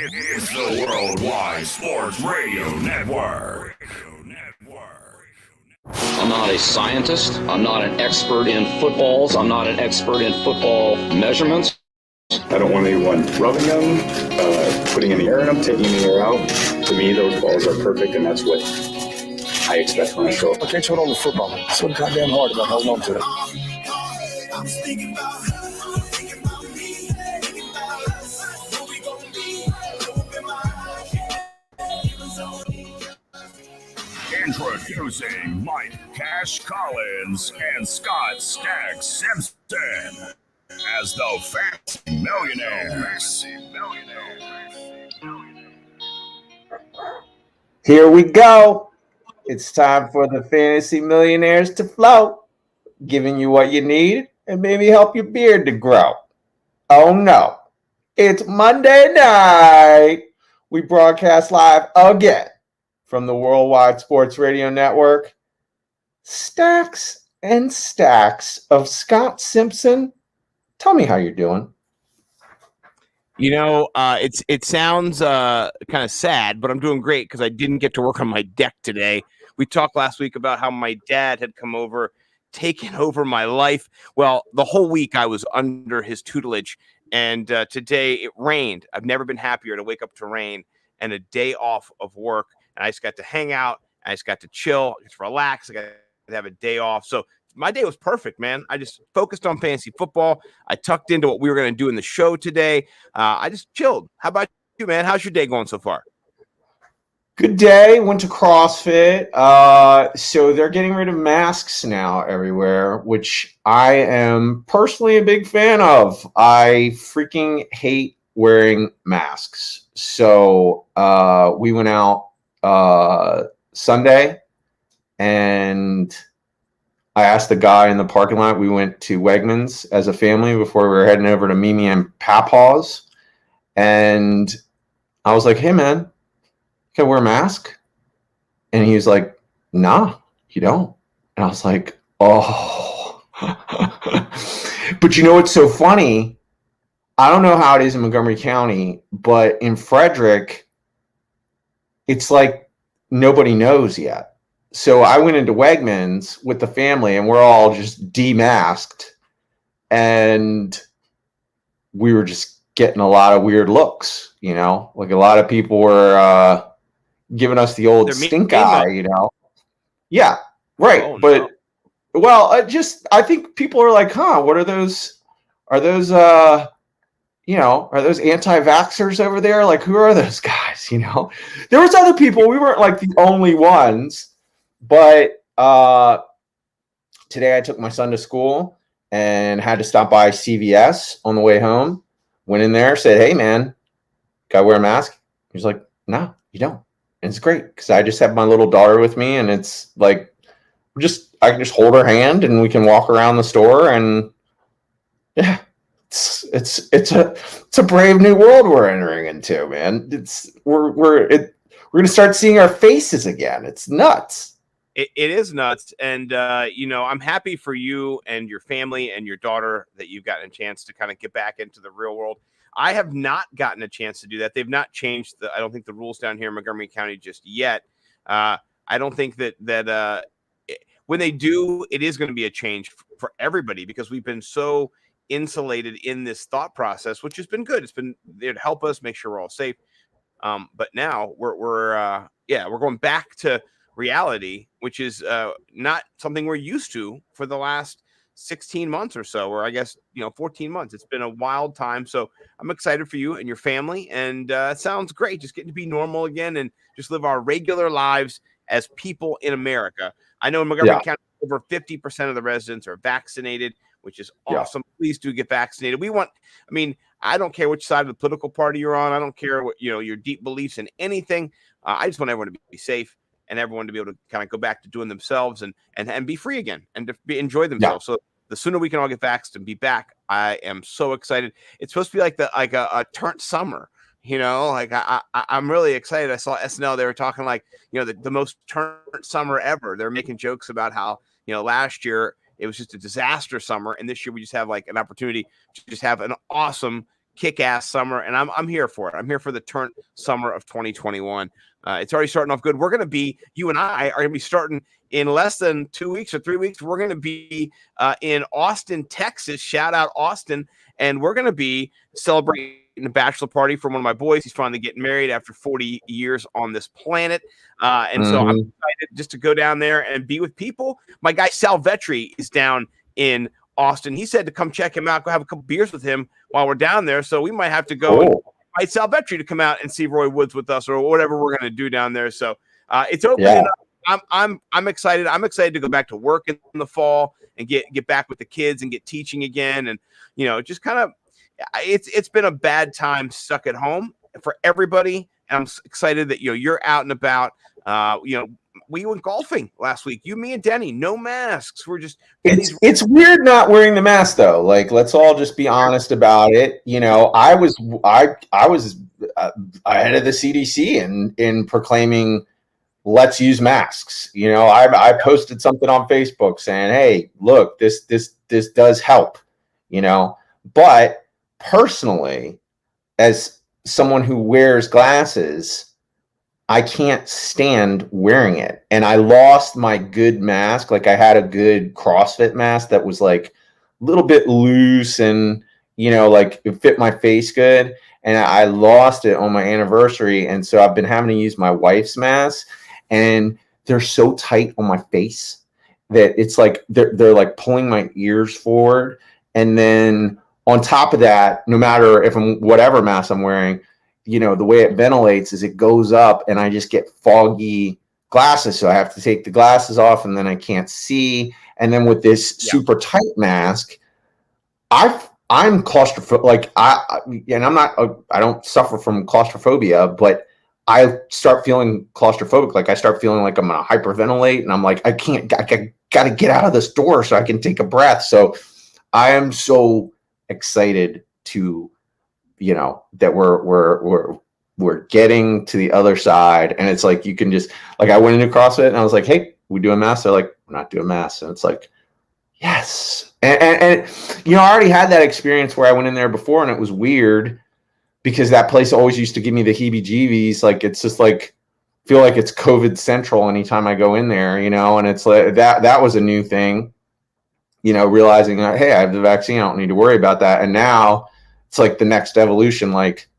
It's the Worldwide Sports Radio Network. I'm not a scientist. I'm not an expert in footballs. I'm not an expert in football measurements. I don't want anyone rubbing them, putting any air in them, taking any air out. To me, those balls are perfect, and that's what I expect when I show up. I can't hold on to football. It's so goddamn hard about holding on to it. Introducing Mike Cash Collins and Scott Stagg Simpson as the Fantasy Millionaires. Here we go. It's time for the Fantasy Millionaires to float, giving you what you need and maybe help your beard to grow. Oh no, it's Monday night. We broadcast live again from the Worldwide Sports Radio Network. Stacks and stacks of Scott Simpson. Tell me how you're doing. You know, it sounds kind of sad, but I'm doing great because I didn't get to work on my deck today. We talked last week about how my dad had come over, taken over my life. Well, the whole week I was under his tutelage, and today it rained. I've never been happier to wake up to rain and a day off of work. And I just got to hang out. I just got to chill, just relax. I got to have a day off. So my day was perfect, man. I just focused on fantasy football. I tucked into what we were going to do in the show today. I just chilled. How about you, man? How's your day going so far? Good day. Went to CrossFit. So they're getting rid of masks now everywhere, which I am personally a big fan of. I freaking hate wearing masks. So we went out Sunday, and I asked the guy in the parking lot. We went to Wegmans as a family before we were heading over to Mimi and Papaw's, and I was like, "Hey, man, can I wear a mask?" And he was like, "Nah, you don't." And I was like, "Oh." But you know what's so funny? I don't know how it is in Montgomery County, but in Frederick, it's like nobody knows yet. So I went into Wegmans with the family, and we're all just demasked, and we were just getting a lot of weird looks, you know, like a lot of people were giving us the old stink eye, you know? Yeah, right. Oh, but, no. Well, I think people are like, huh, what are those? Are those, you know, are those anti-vaxxers over there? Like, who are those guys? You know, there was other people. We weren't like the only ones, but today I took my son to school and had to stop by CVS on the way home. Went in there, said, "Hey, man, gotta wear a mask?" He was like, "No, you don't." And it's great because I just have my little daughter with me, and it's like, I can just hold her hand and we can walk around the store, and yeah. It's a brave new world we're entering into, man. We're gonna start seeing our faces again. It's nuts. It is nuts, and you know, I'm happy for you and your family and your daughter that you've gotten a chance to kind of get back into the real world. I have not gotten a chance to do that. They've not changed I don't think the rules down here in Montgomery County just yet. I don't think that when they do, it is going to be a change for everybody because we've been so insulated in this thought process, which has been good. It's been there to help us make sure we're all safe. But now we're going back to reality, which is not something we're used to for the last 16 months or so, or I guess, 14 months. It's been a wild time. So I'm excited for you and your family. And it sounds great. Just getting to be normal again and just live our regular lives as people in America. I know in Montgomery County, over 50% of the residents are vaccinated, which is awesome. Yeah. Please do get vaccinated. I don't care which side of the political party you're on. I don't care what, your deep beliefs in anything. I just want everyone to be safe and everyone to be able to kind of go back to doing themselves and be free again and to enjoy themselves. Yeah. So the sooner we can all get vaxxed and be back, I am so excited. It's supposed to be like a turnt summer, I'm really excited. I saw SNL. They were talking the most turnt summer ever. They're making jokes about how, last year it was just a disaster summer. And this year we just have an opportunity to just have an awesome kick-ass summer, and I'm here for it. I'm here for the summer of 2021. It's already starting off good. We're going to be, you and I are going to be starting in less than 2 weeks or 3 weeks. We're going to be in Austin, Texas. Shout out Austin. And we're going to be celebrating a bachelor party for one of my boys. He's finally getting married after 40 years on this planet. And so I'm excited just to go down there and be with people. My guy Sal Vetri is down in Austin. He said to come check him out, go have a couple beers with him while we're down there. So we might have to go and invite Sal Vetri to come out and see Roy Woods with us or whatever we're going to do down there. So it's opening up. I'm excited. I'm excited to go back to work in the fall and get back with the kids and get teaching again. And, just kind of, it's been a bad time stuck at home for everybody. And I'm excited that, you're out and about. We went golfing last week. You, me, and Denny, no masks. We're just. It's weird not wearing the mask though. Like, let's all just be honest about it. I was ahead of the CDC in proclaiming, let's use masks. I posted something on Facebook saying, hey, look, this does help. But personally, as someone who wears glasses, I can't stand wearing it. And I lost my good mask. Like, I had a good CrossFit mask that was like a little bit loose and, like it fit my face good. And I lost it on my anniversary. And so I've been having to use my wife's mask, and they're so tight on my face that it's like they're like pulling my ears forward. And then on top of that, no matter if I'm whatever mask I'm wearing, the way it ventilates is it goes up and I just get foggy glasses. So I have to take the glasses off and then I can't see. And then with this super tight mask, I'm claustrophobic. Like I don't suffer from claustrophobia, but I start feeling claustrophobic. Like I start feeling like I'm going to hyperventilate and I'm like, I got to get out of this door so I can take a breath. So I am so excited to, that we're getting to the other side. And it's like, you can just, like, I went into CrossFit and I was like, hey, we doing masks? They're like, we're not doing masks. And it's like, yes. And I already had that experience where I went in there before and it was weird because that place always used to give me the heebie-jeebies. Like, it's just like, feel like it's COVID central anytime I go in there, and it's like, that was a new thing, realizing that, hey, I have the vaccine. I don't need to worry about that. And now it's like the next evolution. Like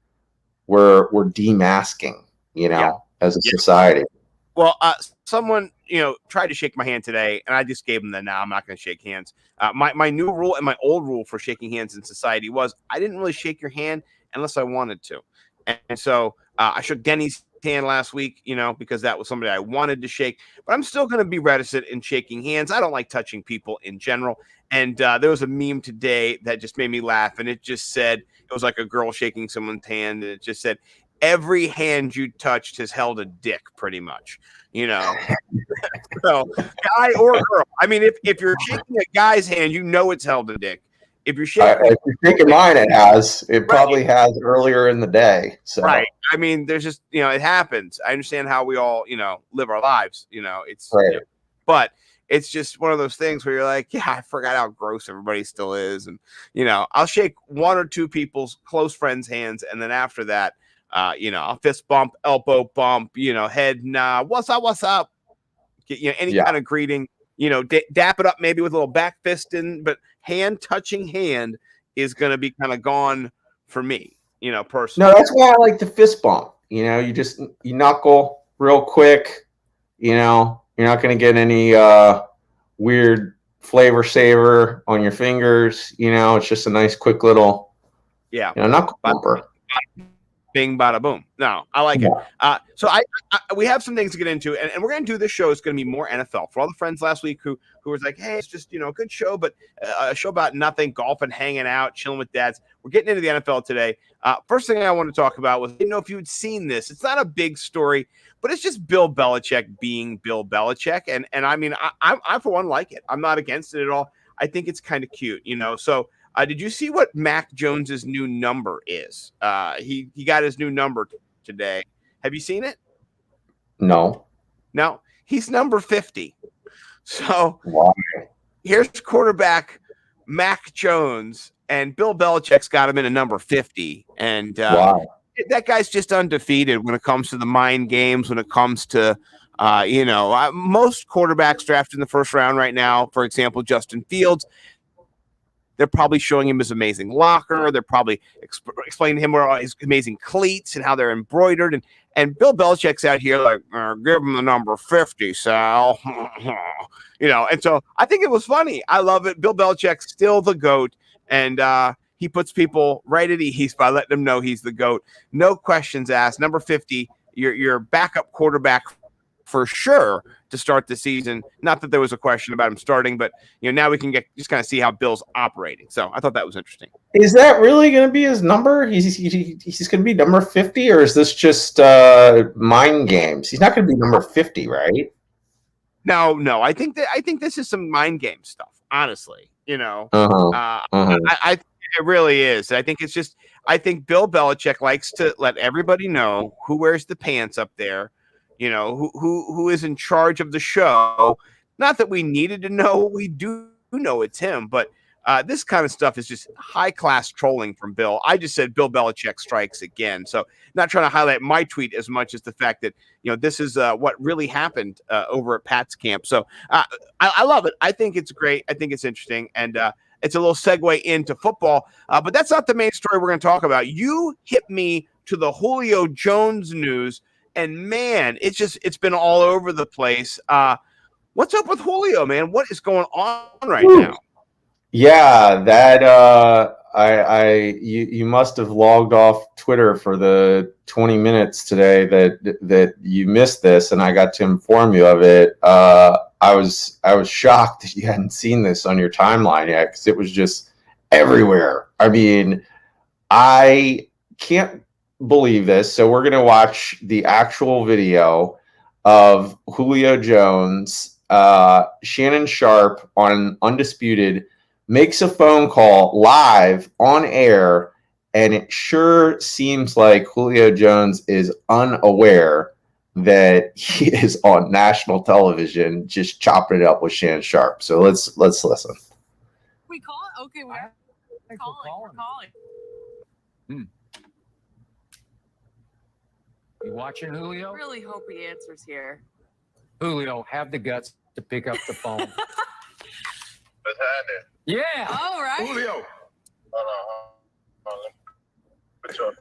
we're demasking, as a society. Well, someone, tried to shake my hand today and I just gave them the, I'm not going to shake hands. My new rule and my old rule for shaking hands in society was I didn't really shake your hand unless I wanted to. And so I shook Denny's hand last week, because that was somebody I wanted to shake, but I'm still going to be reticent in shaking hands. I don't like touching people in general. And there was a meme today that just made me laugh. And it just said, it was like a girl shaking someone's hand. And it just said, every hand you touched has held a dick pretty much, so guy or girl. I mean, if you're shaking a guy's hand, it's held a dick. If you're shaking mine, it probably has earlier in the day. So. Right. I mean, there's just, it happens. I understand how we all, live our lives, it's, right. But it's just one of those things where you're like, yeah, I forgot how gross everybody still is. And, I'll shake one or two people's close friends' hands. And then after that, I'll fist bump, elbow bump, head nod, what's up? Get, any kind of greeting, dap it up maybe with a little back fisting, but hand touching hand is going to be kind of gone for me, personally. No, that's why I like the fist bump. You knuckle real quick, you're not going to get any weird flavor saver on your fingers. It's just a nice, quick little, knuckle bumper. Bing, bada, boom. No, I like it. So we have some things to get into, and we're going to do this show. It's going to be more NFL. For all the friends last week who was like, hey, it's just, a good show, but a show about nothing, golf and hanging out, chilling with dads. We're getting into the NFL today. First thing I want to talk about was, I didn't know if you had seen this. It's not a big story, but it's just Bill Belichick being Bill Belichick. And I mean, I for one like it. I'm not against it at all. I think it's kind of cute, So did you see what Mac Jones's new number is? He got his new number today. Have you seen it? No. He's number 50. So wow. Here's quarterback Mac Jones, and Bill Belichick's got him in a number 50. And Wow. that guy's just undefeated when it comes to the mind games, when it comes to, most quarterbacks drafted in the first round right now, for example, Justin Fields, they're probably showing him his amazing locker. They're probably explaining to him where all his amazing cleats and how they're embroidered. And Bill Belichick's out here like, give him the number 50, Sal. And so I think it was funny. I love it. Bill Belichick's still the GOAT. And he puts people right at ease by letting them know he's the GOAT. No questions asked. Number 50, your backup quarterback for sure to start the season. Not that there was a question about him starting, but now we can just kind of see how Bill's operating. So I thought that was interesting. Is that really going to be his number? He's going to be number 50, or is this just mind games? He's not going to be number 50, right? No. I think this is some mind game stuff. Honestly, I it really is. I think Bill Belichick likes to let everybody know who wears the pants up there. Who is in charge of the show. Not that we needed to know. We do know it's him, but this kind of stuff is just high-class trolling from Bill. I just said Bill Belichick strikes again. So not trying to highlight my tweet as much as the fact that, this is what really happened over at Pat's camp. So I love it. I think it's great. I think it's interesting. And it's a little segue into football. But that's not the main story we're going to talk about. You hit me to the Julio Jones news. And man, it's been all over the place. What's up with Julio, man? What is going on right now? Yeah, that you must have logged off Twitter for the 20 minutes today that you missed this, and I got to inform you of it. I was shocked that you hadn't seen this on your timeline yet, because it was just everywhere. I mean, I can't believe this. So we're going to watch the actual video of Julio Jones. Shannon Sharp on Undisputed makes a phone call live on air, and it sure seems like Julio Jones is unaware that he is on national television just chopping it up with Shannon Sharp. So let's listen. We call it? Okay, we're calling. You watching, Julio? I really hope he answers here. Julio, have the guts to pick up the phone. What's happening? Yeah. All right. Julio. Hold on. What's up?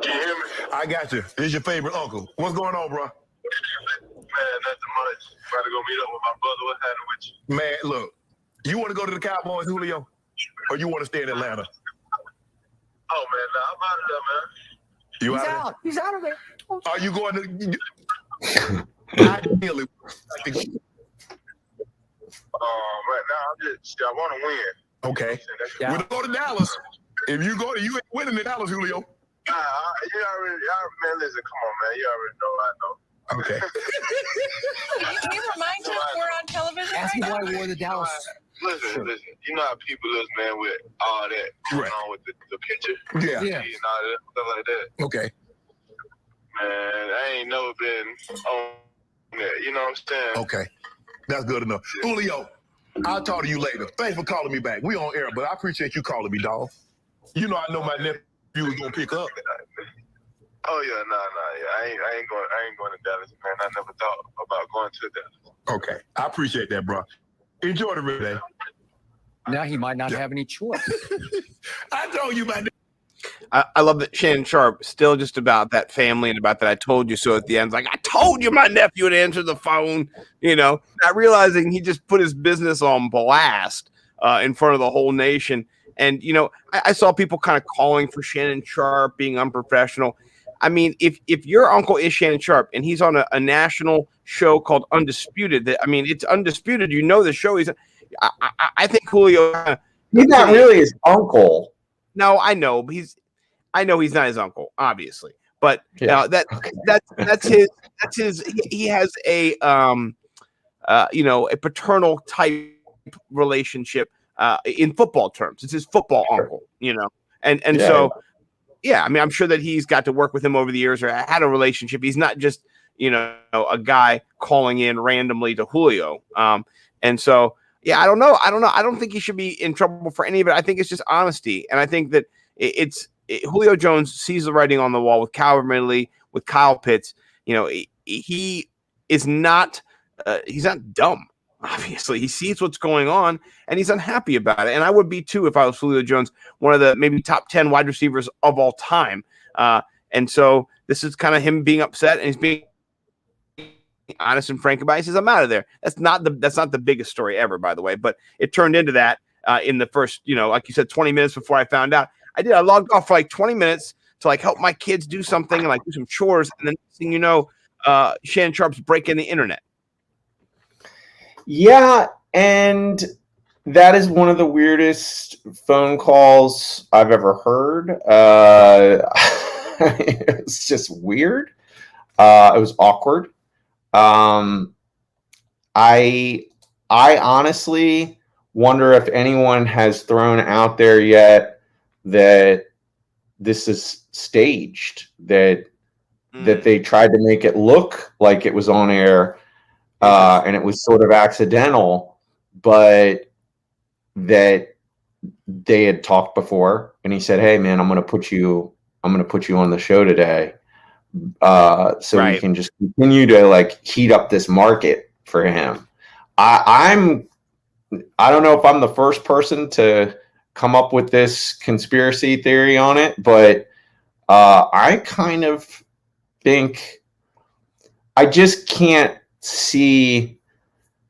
Can you hear me? I got you. This is your favorite uncle. What's going on, bro? Man, nothing much. About to go meet up with my brother. What's happening with you? Man, look. You want to go to the Cowboys, Julio? Or you want to stay in Atlanta? Oh, man, nah, I'm out of there, man. You He's out? out. He's out of there. Are you going to... Ideally, right now, I want to win. okay. Yeah. We'll go to Dallas. If you go to... You ain't winning in Dallas, Julio. You already, man, listen, come on, man. You already know I know. Okay. Can you remind us we're on television Ask right him now? why we wore the Dallas. Listen. You know how people is, man, with all that going on with the picture. Yeah. Yeah. And all that stuff like that. Okay. Man, I ain't never been on that. You know what I'm saying? Okay. That's good enough. Julio, I'll talk to you later. Thanks for calling me back. We on air, but I appreciate you calling me, dog. You know I know my nephew was gonna pick up. Oh yeah, nah. Yeah. I ain't going to Dallas, man. I never thought about going to Dallas. Okay. I appreciate that, bro. Enjoy the rest of the day. Now he might not have any choice. I told you about that. I love that Shannon Sharp still just about that family and about that I told you so at the end. Like, I told you my nephew would answer the phone, not realizing he just put his business on blast in front of the whole nation. And, I saw people kind of calling for Shannon Sharp being unprofessional. I mean, if your uncle is Shannon Sharp and he's on a national show called Undisputed, it's Undisputed. The show. I think Julio. He's not really his uncle. No, I know, but he's not his uncle, obviously. But that's his. He has a a paternal type relationship in football terms. It's his football uncle, so. Yeah, I'm sure that he's got to work with him over the years or had a relationship. He's not just, a guy calling in randomly to Julio. And so, yeah, I don't know. I don't think he should be in trouble for any of it. I think it's just honesty. And I think that Julio Jones sees the writing on the wall with Calvin Ridley, with Kyle Pitts. You know, he is not he's not dumb. Obviously, he sees what's going on and he's unhappy about it. And I would be too if I was Julio Jones, one of the maybe top 10 wide receivers of all time. And so this is kind of him being upset, and he's being honest and frank about it. He says, I'm out of there. That's not the biggest story ever, by the way, but it turned into that in the first, like you said, 20 minutes before I found out. I logged off for like 20 minutes to like help my kids do something and like do some chores. And then next thing you know, Shannon Sharp's breaking the internet. Yeah, and that is one of the weirdest phone calls I've ever heard. It's just weird. It was awkward. I honestly wonder if anyone has thrown out there yet that this is staged, that they tried to make it look like it was on air. And it was sort of accidental, but that they had talked before, and he said, "Hey, man, I'm going to put you on the show today, so we can just continue to like heat up this market for him." I don't know if I'm the first person to come up with this conspiracy theory on it, but I kind of think I just can't see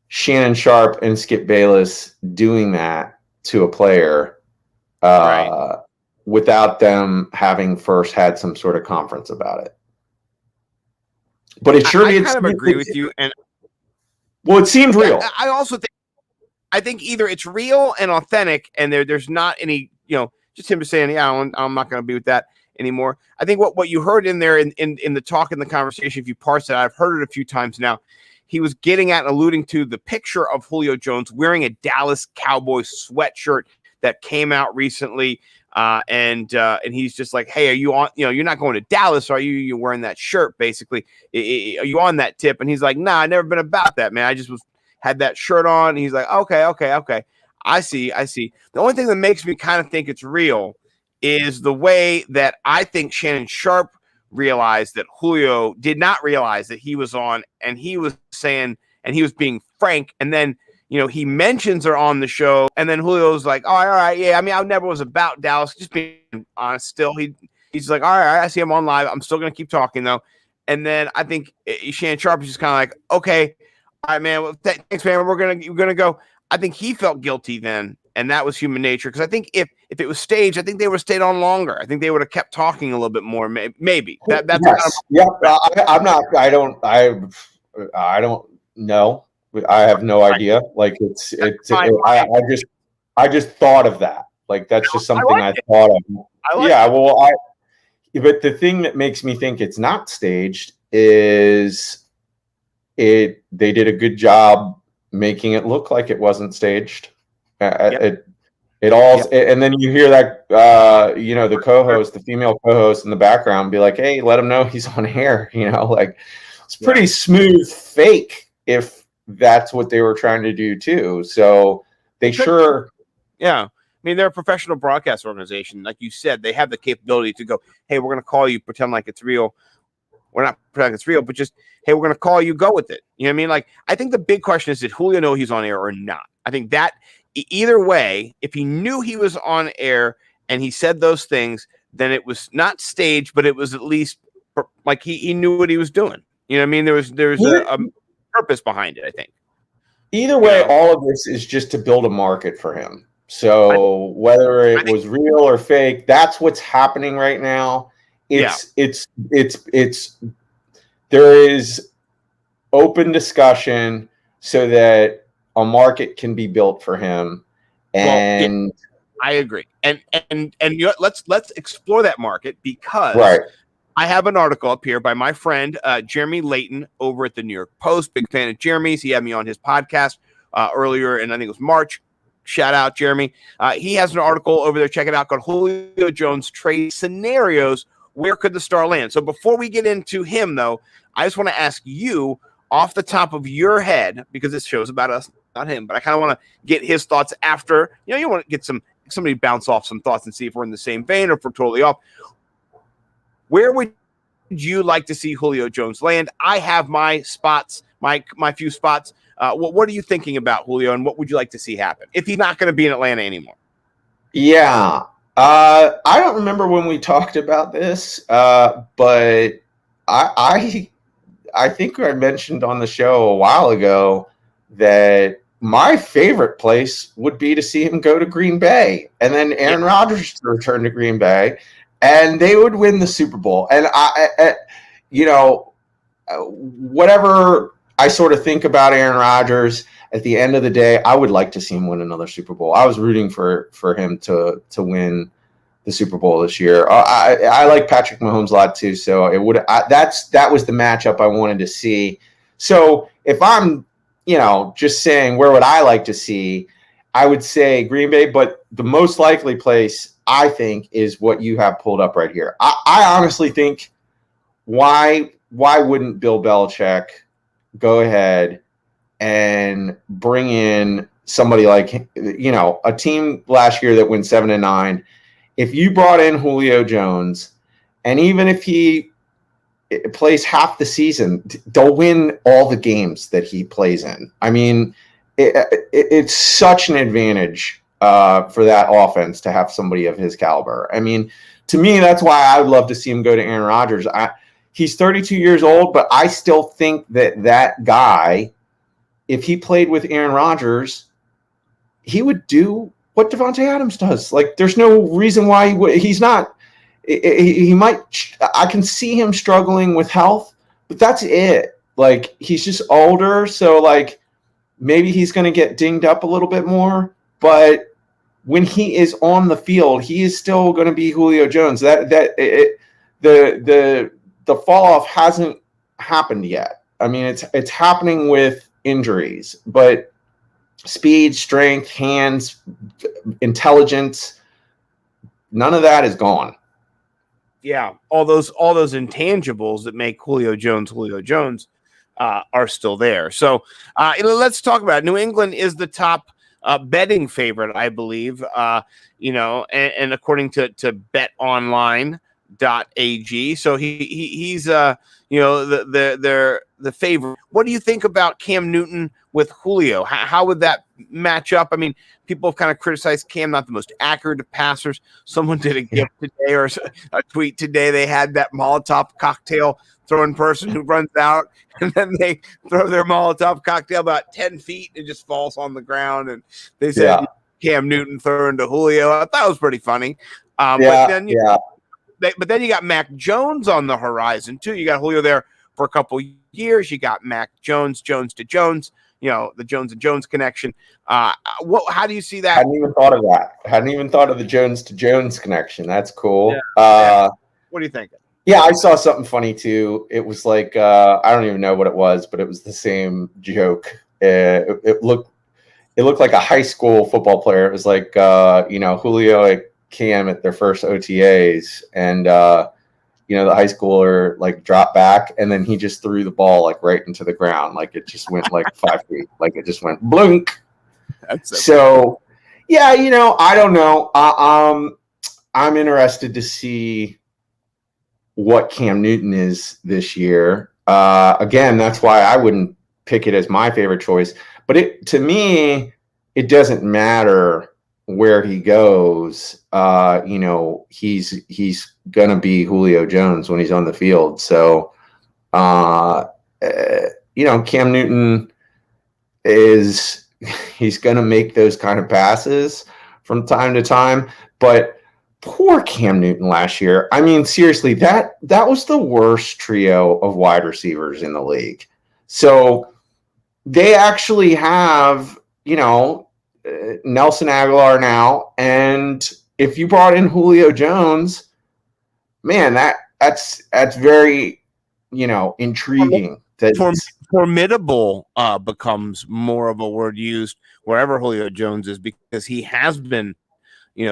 Shannon Sharp and Skip Bayless doing that to a player without them having first had some sort of conference about it. But it sure I kind of agree with you. And well, it seemed real. I also think either it's real and authentic, and there's not any, just him saying, "Yeah, I'm not going to be with that anymore." I think what you heard in there in the talk, in the conversation, if you parse it, I've heard it a few times now. He was getting at and alluding to the picture of Julio Jones wearing a Dallas Cowboys sweatshirt that came out recently. And he's just like, "Hey, are you on, you're not going to Dallas, are you? You're wearing that shirt, basically. Are you on that tip?" And he's like, "Nah, I never been about that, man. I just had that shirt on." And he's like, okay. I see. The only thing that makes me kind of think it's real is the way that I think Shannon Sharp realized that Julio did not realize that he was on, and he was saying, and he was being frank. And then, he mentions her on the show, and then Julio's like, "Oh, all right, yeah. I mean, I never was about Dallas, just being honest. Still, he's like, all right, I see him on live. I'm still gonna keep talking though." And then I think Shannon Sharp is just kind of like, "Okay, all right, man. Well, thanks, man. We're gonna go." I think he felt guilty then, and that was human nature. Because I think if it was staged, I think they would have stayed on longer. I think they would have kept talking a little bit more. Maybe that's yes. I'm not. I don't know. I have no idea. Like I just thought of that. Like that's just something I thought of. But the thing that makes me think it's not staged is they did a good job making it look like it wasn't staged. And then you hear that the co-host, the female co-host in the background be like, "Hey, let him know he's on air." Like it's pretty smooth fake if that's what they were trying to do too. So they sure. Yeah. I mean, they're a professional broadcast organization. Like you said, they have the capability to go, "Hey, we're going to call you, pretend like it's real." We're not pretending it's real, but just, "Hey, we're going to call you, go with it." You know what I mean? Like, I think the big question is, did Julio know he's on air or not? I think that either way, if he knew he was on air and he said those things, then it was not staged, but it was at least like he knew what he was doing. You know what I mean? There's a purpose behind it, I think. Either way, all of this is just to build a market for him. So whether it was real or fake, that's what's happening right now. There is open discussion so that a market can be built for him. And I agree. And let's explore that market, because I have an article up here by my friend Jeremy Layton over at the New York Post. Big fan of Jeremy's. He had me on his podcast earlier, and I think it was March. Shout out, Jeremy. He has an article over there. Check it out, called "Julio Jones Trade Scenarios. Where could the star land?" So before we get into him, though, I just want to ask you, off the top of your head, because this show's about us him, but I kind of want to get his thoughts after. You want to get somebody bounce off some thoughts and see if we're in the same vein or if we're totally off. Where would you like to see Julio Jones land? I have my spots, my few spots. What are you thinking about Julio, and what would you like to see happen if he's not going to be in Atlanta anymore? Yeah. I don't remember when we talked about this, but I think I mentioned on the show a while ago that my favorite place would be to see him go to Green Bay and then Aaron Rodgers to return to Green Bay, and they would win the Super Bowl. And whatever I sort of think about Aaron Rodgers, at the end of the day, I would like to see him win another Super Bowl. I was rooting for him to win the Super Bowl this year. I like Patrick Mahomes a lot too, so that was the matchup I wanted to see. So if I'm just saying where would I like to see, I would say Green Bay, but the most likely place I think is what you have pulled up right here. I honestly think why wouldn't Bill Belichick go ahead and bring in somebody like, a team last year that went 7-9. If you brought in Julio Jones, and even if he plays half the season, they'll win all the games that he plays in. I mean, it's such an advantage for that offense to have somebody of his caliber. I mean, to me, that's why I would love to see him go to Aaron Rodgers. He's 32 years old, but I still think that guy, if he played with Aaron Rodgers, he would do what Devontae Adams does. Like, there's no reason why he's not. He might. I can see him struggling with health, but that's it. Like, he's just older, so like maybe he's going to get dinged up a little bit more. But when he is on the field, he is still going to be Julio Jones. The fall off hasn't happened yet. I mean, it's happening with injuries, but speed, strength, hands, intelligence, none of that is gone. Yeah, all those intangibles that make Julio Jones are still there. So let's talk about it. New England is the top betting favorite, I believe. And according to betonline.ag, so he's the favorite. What do you think about Cam Newton with Julio? How would that match up? I mean, people have kind of criticized Cam, not the most accurate of passers. Someone did a gift today or a tweet today. They had that Molotov cocktail throwing person who runs out, and then they throw their Molotov cocktail about 10 feet and it just falls on the ground. And they said Cam Newton throwing to Julio. I thought that was pretty funny. But then you got Mac Jones on the horizon too. You got Julio there for a couple years. You got Mac Jones to Jones. The Jones and Jones connection. How do you see that? Hadn't even thought of that. Hadn't even thought of the Jones to Jones connection. That's cool. What do you think? Yeah, I saw something funny too. It was like I don't even know what it was, but it was the same joke. It looked like a high school football player. It was like Julio and Cam at their first OTAs, and the high schooler like dropped back, and then he just threw the ball like right into the ground, like it just went like 5 feet, like it just went blunk. So yeah, I don't know. I'm interested to see what Cam Newton is this year. Again, that's why I wouldn't pick it as my favorite choice. But to me, it doesn't matter where he goes. He's gonna be Julio Jones when he's on the field. So, Cam Newton he's gonna make those kind of passes from time to time, but poor Cam Newton last year. I mean, seriously, that was the worst trio of wide receivers in the league. So they actually have, Nelson Aguilar now, and if you brought in Julio Jones, man, that's very, intriguing. Formidable becomes more of a word used wherever Julio Jones is, because he has been,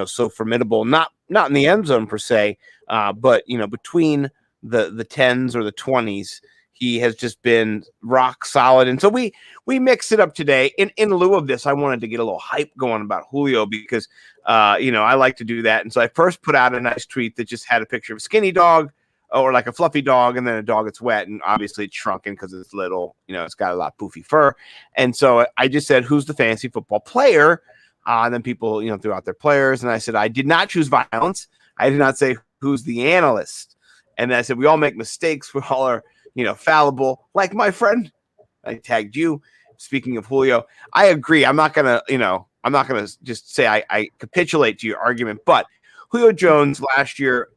so formidable, not in the end zone per se, but between the 10s or the 20s, he has just been rock solid. And so we mixed it up today. In lieu of this, I wanted to get a little hype going about Julio because, I like to do that. And so I first put out a nice tweet that just had a picture of a skinny dog or like a fluffy dog, and then a dog that's wet, and obviously it's shrunken because it's little, it's got a lot of poofy fur. And so I just said, who's the fantasy football player? And then people, threw out their players. And I said, I did not choose violence. I did not say who's the analyst. And then I said, we all make mistakes. We all are, fallible. Like my friend, I tagged you. Speaking of Julio, I agree. I'm not going to just say I capitulate to your argument, but Julio Jones last year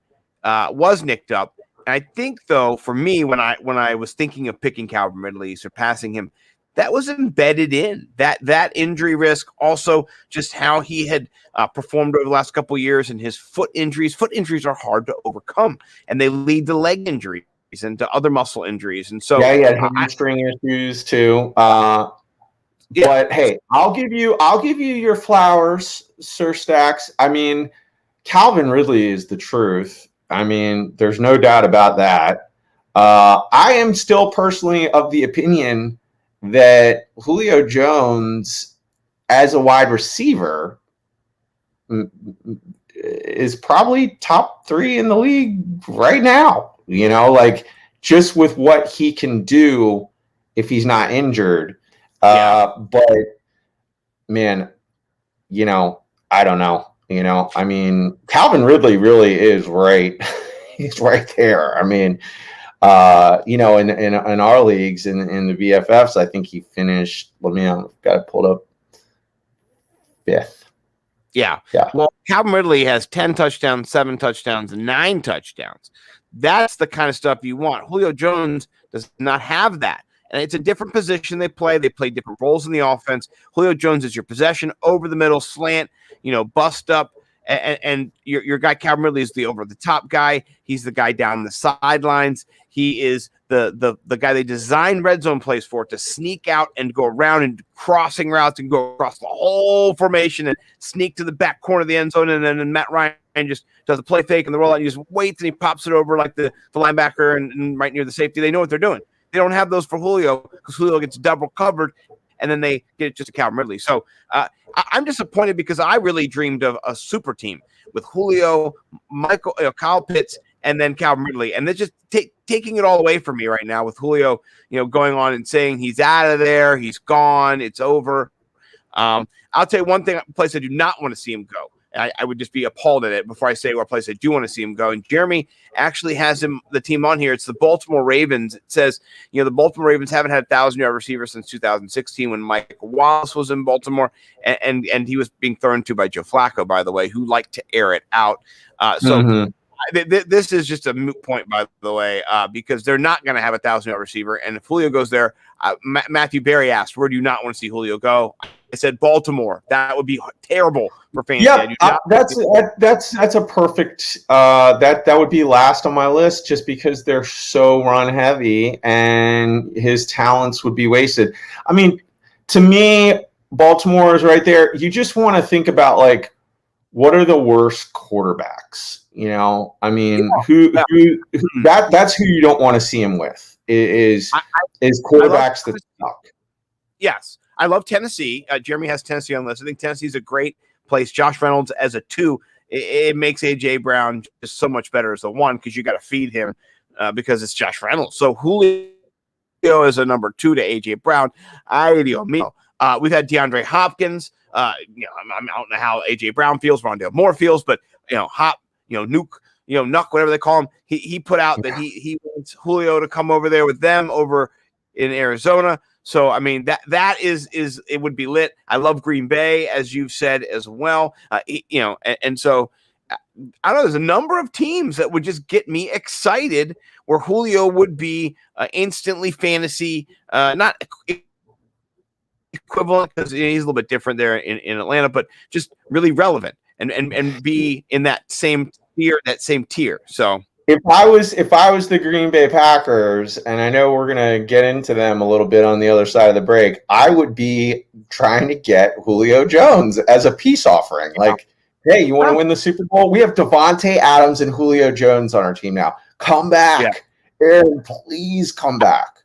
was nicked up. And I think, though, for me, when I was thinking of picking Calvin Ridley, surpassing him, that was embedded in that injury risk. Also, just how he had performed over the last couple of years, and his foot injuries. Foot injuries are hard to overcome, and they lead to leg injuries and to other muscle injuries. And so, he had hamstring issues too. But hey, I'll give you your flowers, Sir Stacks. I mean, Calvin Ridley is the truth. I mean, there's no doubt about that. I am still personally of the opinion that Julio Jones, as a wide receiver, is probably top 3 in the league right now. Just with what he can do if he's not injured. But man, I don't know. I mean, Calvin Ridley really is right. He's right there. I mean, in our leagues, in the VFFs, I think he finished, I've got it pulled up, 5th. Yeah. Well, Calvin Ridley has 10 touchdowns, 7 touchdowns, and 9 touchdowns. That's the kind of stuff you want. Julio Jones does not have that. And it's a different position they play. They play different roles in the offense. Julio Jones is your possession, over the middle, slant, bust up. And your guy Calvin Ridley is the over-the-top guy. He's the guy down the sidelines. He is the guy they designed red zone plays for, to sneak out and go around and crossing routes and go across the whole formation and sneak to the back corner of the end zone. And then Matt Ryan just does a play fake and the rollout. And he just waits and he pops it over like the linebacker and right near the safety. They know what they're doing. They don't have those for Julio because Julio gets double covered, and then they get it just to Calvin Ridley. So I'm disappointed because I really dreamed of a super team with Julio, Kyle Pitts, and then Calvin Ridley. And they're just taking it all away from me right now with Julio, going on and saying he's out of there, he's gone, it's over. I'll tell you one place I do not want to see him go. I would just be appalled at it before I say what place I do want to see him go. And Jeremy actually has the team on here. It's the Baltimore Ravens. It says, the Baltimore Ravens haven't had a 1,000-yard receiver since 2016 when Mike Wallace was in Baltimore. And he was being thrown to by Joe Flacco, by the way, who liked to air it out. This is just a moot point, by the way, because they're not going to have a 1,000-yard receiver. And if Julio goes there, Matthew Berry asked, where do you not want to see Julio go? I said Baltimore. That would be terrible for fantasy. Yeah, that's a perfect. That would be last on my list, just because they're so run heavy and his talents would be wasted. I mean, to me, Baltimore is right there. You just want to think about what are the worst quarterbacks? I mean, that's who you don't want to see him with is quarterbacks that suck. Yes. I love Tennessee. Jeremy has Tennessee on the list. I think Tennessee's a great place. Josh Reynolds as a 2, it makes A.J. Brown just so much better as a 1 because you got to feed him because it's Josh Reynolds. So Julio is a number 2 to A.J. Brown. We've had DeAndre Hopkins. I don't know how A.J. Brown feels, Rondale Moore feels, but Nuke, Nuck, whatever they call him. He put out that he wants Julio to come over there with them over in Arizona. So, I mean, that is it would be lit. I love Green Bay, as you've said as well. And so I don't know. There's a number of teams that would just get me excited where Julio would be instantly fantasy, not equivalent because he's a little bit different there in Atlanta, but just really relevant and be in that same tier. So. If I was the Green Bay Packers, and I know we're going to get into them a little bit on the other side of the break, I would be trying to get Julio Jones as a peace offering. Hey, you want to win the Super Bowl? We have Devontae Adams and Julio Jones on our team now. Come back. Yeah. Aaron, please come back.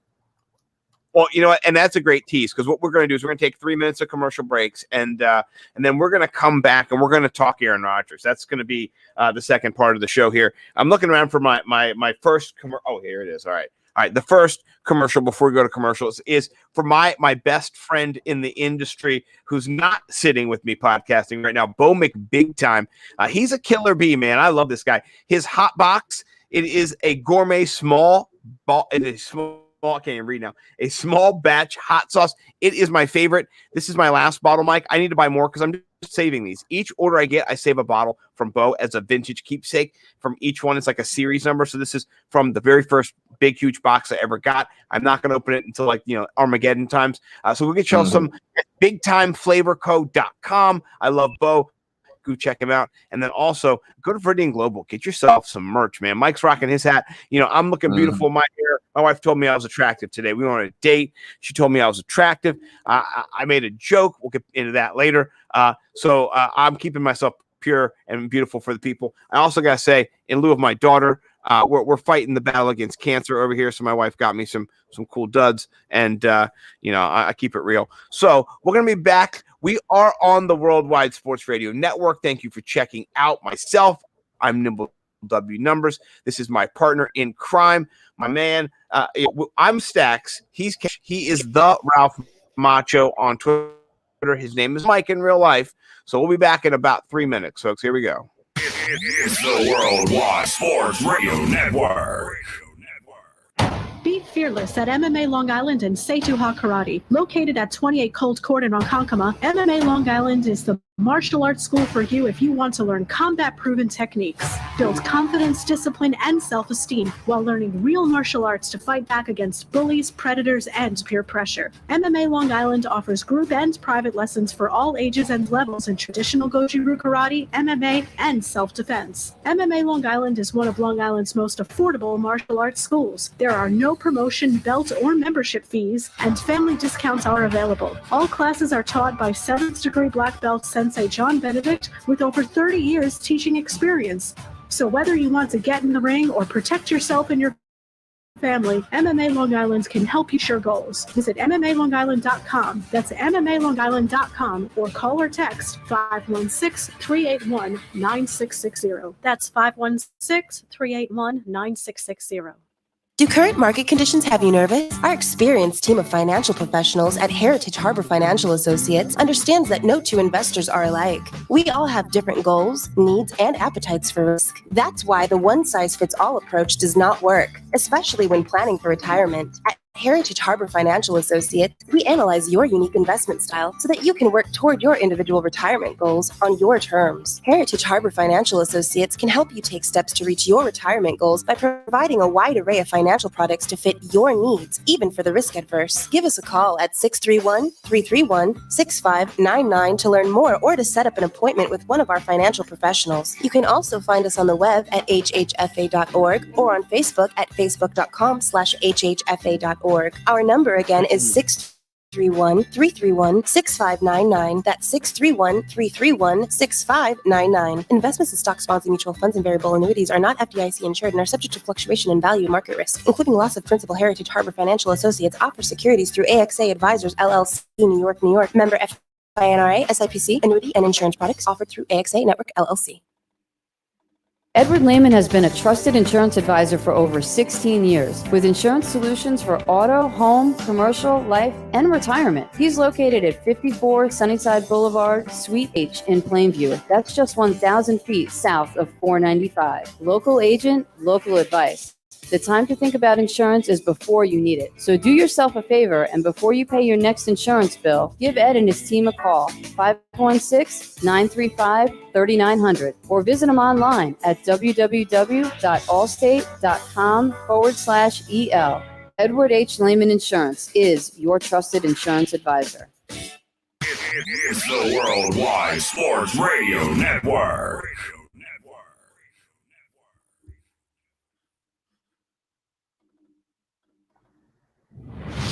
Well, you know what? And that's a great tease, because what we're going to do is we're going to take 3 minutes of commercial breaks, and then we're going to come back and we're going to talk Aaron Rodgers. That's going to be the second part of the show here. I'm looking around for my first oh, here it is. All right. The first commercial before we go to commercials is for my best friend in the industry who's not sitting with me podcasting right now, Bo McBig Time. He's a killer bee, man. I love this guy. His hot box, it is a gourmet small ball. It is small. I can't even read now. A small batch hot sauce. It is my favorite. This is my last bottle, Mike. I need to buy more because I'm just saving these. Each order I get, I save a bottle from Bo as a vintage keepsake. From each one, it's like a series number. So this is from the very first big, huge box I ever got. I'm not going to open it until Armageddon times. So we'll get you some bigtimeflavorco.com. I love Bo. Go check him out. And then also go to Viridian Global. Get yourself some merch, man. Mike's rocking his hat. I'm looking beautiful in my hair. My wife told me I was attractive today. We went on a date. She told me I was attractive. I made a joke. We'll get into that later. So I'm keeping myself pure and beautiful for the people. I also got to say, in lieu of my daughter, we're fighting the battle against cancer over here. So my wife got me some cool duds, and I keep it real. So we're going to be back. We are on the Worldwide Sports Radio Network. Thank you for checking out myself. I'm Nimble W Numbers. This is my partner in crime, my man. I'm Stax. He is the Ralph Macho on Twitter. His name is Mike in real life. So we'll be back in about 3 minutes, folks. Here we go. It's the Worldwide Sports Radio Network. Be fearless at MMA Long Island and Seituha Karate. Located at 28 Colt Court in Ronkonkoma, MMA Long Island is the martial arts school for you if you want to learn combat-proven techniques, build confidence, discipline, and self-esteem while learning real martial arts to fight back against bullies, predators, and peer pressure. MMA Long Island offers group and private lessons for all ages and levels in traditional Goju-Ryu karate, MMA, and self-defense. MMA Long Island is one of Long Island's most affordable martial arts schools. There are no promotion, belt, or membership fees, and family discounts are available. All classes are taught by 7th degree black belt Sensei John Benedict with over 30 years teaching experience. So whether you want to get in the ring or protect yourself and your family, MMA Long Island can help you reach your goals. Visit MMALongIsland.com. That's MMALongIsland.com, or call or text 516-381-9660. That's 516-381-9660. Do current market conditions have you nervous? Our experienced team of financial professionals at Heritage Harbor Financial Associates understands that no two investors are alike. We all have different goals, needs, and appetites for risk. That's why the one-size-fits-all approach does not work, especially when planning for retirement. At Heritage Harbor Financial Associates, we analyze your unique investment style so that you can work toward your individual retirement goals on your terms. Heritage Harbor Financial Associates can help you take steps to reach your retirement goals by providing a wide array of financial products to fit your needs, even for the risk adverse. Give us a call at 631-331-6599 to learn more or to set up an appointment with one of our financial professionals. You can also find us on the web at hhfa.org or on Facebook at facebook.com/hhfa.org. Our number again is 631-331-6599. That's 631-331-6599. Investments in stock, bonds, and mutual funds and variable annuities are not FDIC insured and are subject to fluctuation in value and market risk, including loss of principal. Heritage Harbor Financial Associates offers securities through AXA Advisors, LLC, New York, New York. Member FINRA, SIPC, annuity and insurance products offered through AXA Network, LLC. Edward Lehman has been a trusted insurance advisor for over 16 years with insurance solutions for auto, home, commercial, life, and retirement. He's located at 54 Sunnyside Boulevard, Suite H in Plainview. That's just 1,000 feet south of 495. Local agent, local advice. The time to think about insurance is before you need it. So do yourself a favor, and before you pay your next insurance bill, give Ed and his team a call, 516-935-3900, or visit him online at www.allstate.com/EL. Edward H. Lehman Insurance is your trusted insurance advisor. It's the Worldwide Sports Radio Network.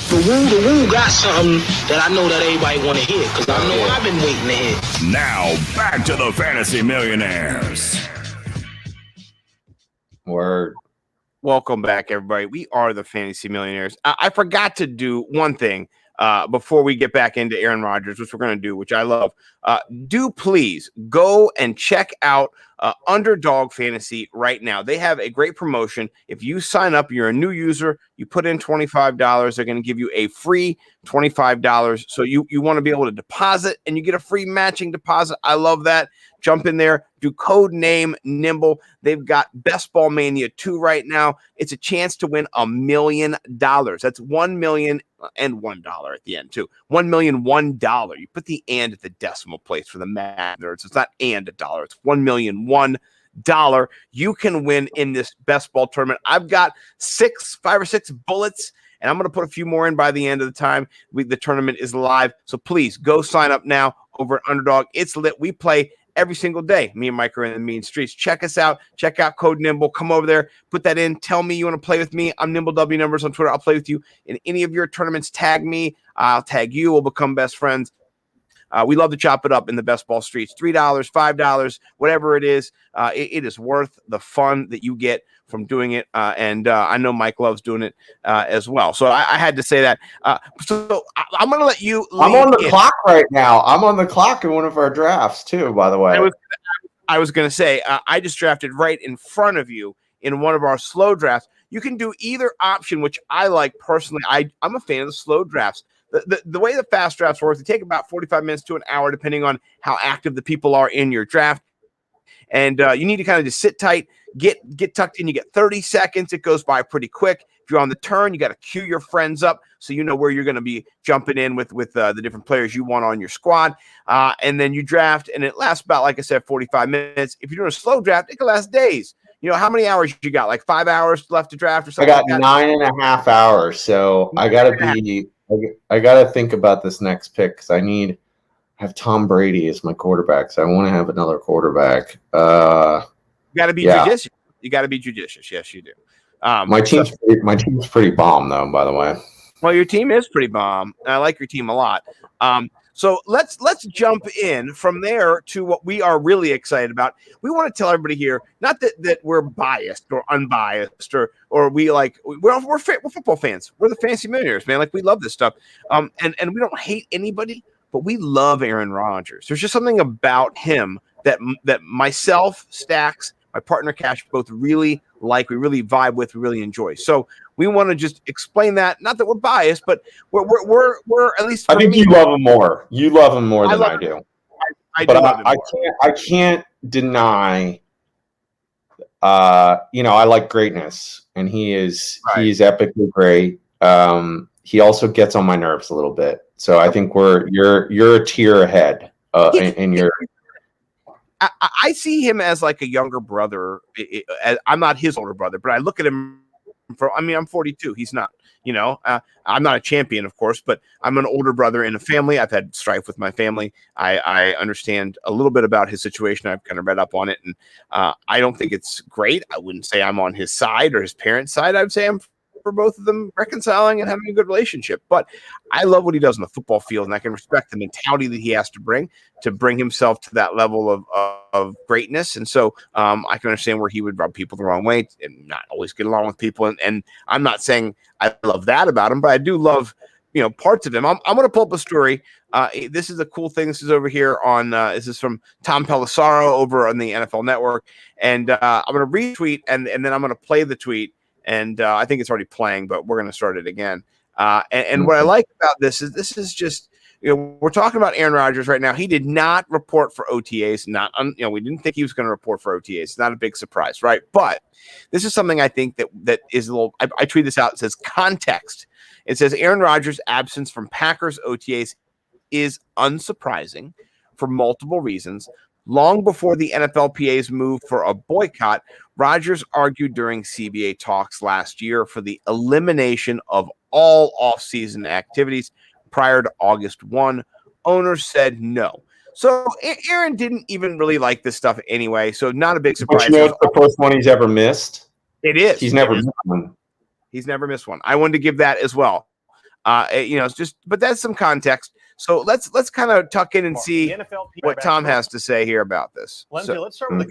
The woo got something that I know that everybody want to hear, because I know I've been waiting to hear. Now, back to the Fantasy Millionaires. Word. Welcome back, everybody. We are the Fantasy Millionaires. I forgot to do one thing before we get back into Aaron Rodgers, which we're going to do, which I love. Do please go and check out Underdog Fantasy right now. They have a great promotion. If you sign up, you're a new user, you put in $25, they're going to give you a free $25. So you want to be able to deposit and you get a free matching deposit. I love that. Jump in there, do code name Nimble. They've got Best Ball Mania 2 right now. It's a chance to win $1 million. That's $1 million and $1 at the end too. $1 million, $1. You put the and at the decimal place for the math nerds. It's not and $1. It's $1 million, $1. You can win in this best ball tournament. I've got 5 or 6 bullets, and I'm going to put a few more in by the end of the time. The tournament is live, so please go sign up now over at Underdog. It's lit. We play every single day. Me and Mike are in the mean streets. Check us out. Check out Code Nimble. Come over there. Put that in. Tell me you want to play with me. I'm Nimble W Numbers on Twitter. I'll play with you in any of your tournaments. Tag me. I'll tag you. We'll become best friends. We love to chop it up in the best ball streets. $3, $5, whatever it is. It is worth the fun that you get from doing it. And I know Mike loves doing it as well. So I had to say that. So I'm going to let you lead. I'm on the clock right now. I'm on the clock in one of our drafts too, by the way. I was going to say, I just drafted right in front of you in one of our slow drafts. You can do either option, which I like personally. I'm a fan of the slow drafts. The way the fast drafts work, they take about 45 minutes to an hour, depending on how active the people are in your draft. And you need to kind of just sit tight, get tucked in. You get 30 seconds. It goes by pretty quick. If you're on the turn, you got to queue your friends up so you know where you're going to be jumping in with the different players you want on your squad. And then you draft, and it lasts about, like I said, 45 minutes. If you're doing a slow draft, it can last days. You know, how many hours you got? Like 5 hours left to draft or something? I got 9.5 hours, so I got to think about this next pick because I have Tom Brady as my quarterback, so I want to have another quarterback. You got to be judicious. You got to be judicious. Yes, you do. My team's pretty bomb, though. By the way. Well, your team is pretty bomb. I like your team a lot. So let's jump in from there to what we are really excited about. We want to tell everybody here, not that we're biased or unbiased or we're football fans. We're the Fantasy Millionaires, man. Like, we love this stuff. And we don't hate anybody, but we love Aaron Rodgers. There's just something about him that myself, Stacks, my partner Cash both really like, we really vibe with, we really enjoy. So we want to just explain that. Not that we're biased, but we're at least. I think you love him more. You love him more than I do. I can't deny. I like greatness, and he's epically great. He also gets on my nerves a little bit. So I think you're a tier ahead in your. I see him as like a younger brother. I'm not his older brother, but I look at him I'm 42. He's not, I'm not a champion, of course, but I'm an older brother in a family. I've had strife with my family. I understand a little bit about his situation. I've kind of read up on it, and I don't think it's great. I wouldn't say I'm on his side or his parents' side. I would say I'm for both of them reconciling and having a good relationship. But I love what he does on the football field, and I can respect the mentality that he has to bring himself to that level of greatness. And so I can understand where he would rub people the wrong way and not always get along with people. And I'm not saying I love that about him, but I do love, parts of him. I'm going to pull up a story. This is a cool thing. This is over here on, this is from Tom Pelissaro over on the NFL Network. And I'm going to retweet and then I'm going to play the tweet. And I think it's already playing, but we're going to start it again. And what I like about this is just, we're talking about Aaron Rodgers right now. He did not report for OTAs. We didn't think he was going to report for OTAs. It's not a big surprise, right? But this is something I think that is a little. I tweet this out. It says context. It says Aaron Rodgers' absence from Packers OTAs is unsurprising for multiple reasons. Long before the NFLPA's move for a boycott, Rodgers argued during CBA talks last year for the elimination of all offseason activities prior to August 1. Owners said no. So Aaron didn't even really like this stuff anyway, so not a big surprise. But it's the first one he's ever missed? It is. He's never missed one. He's never missed one. I wanted to give that as well. It's just, but that's some context. So let's kind of tuck in and see what Tom has to say here about this. Lindsay, let's start with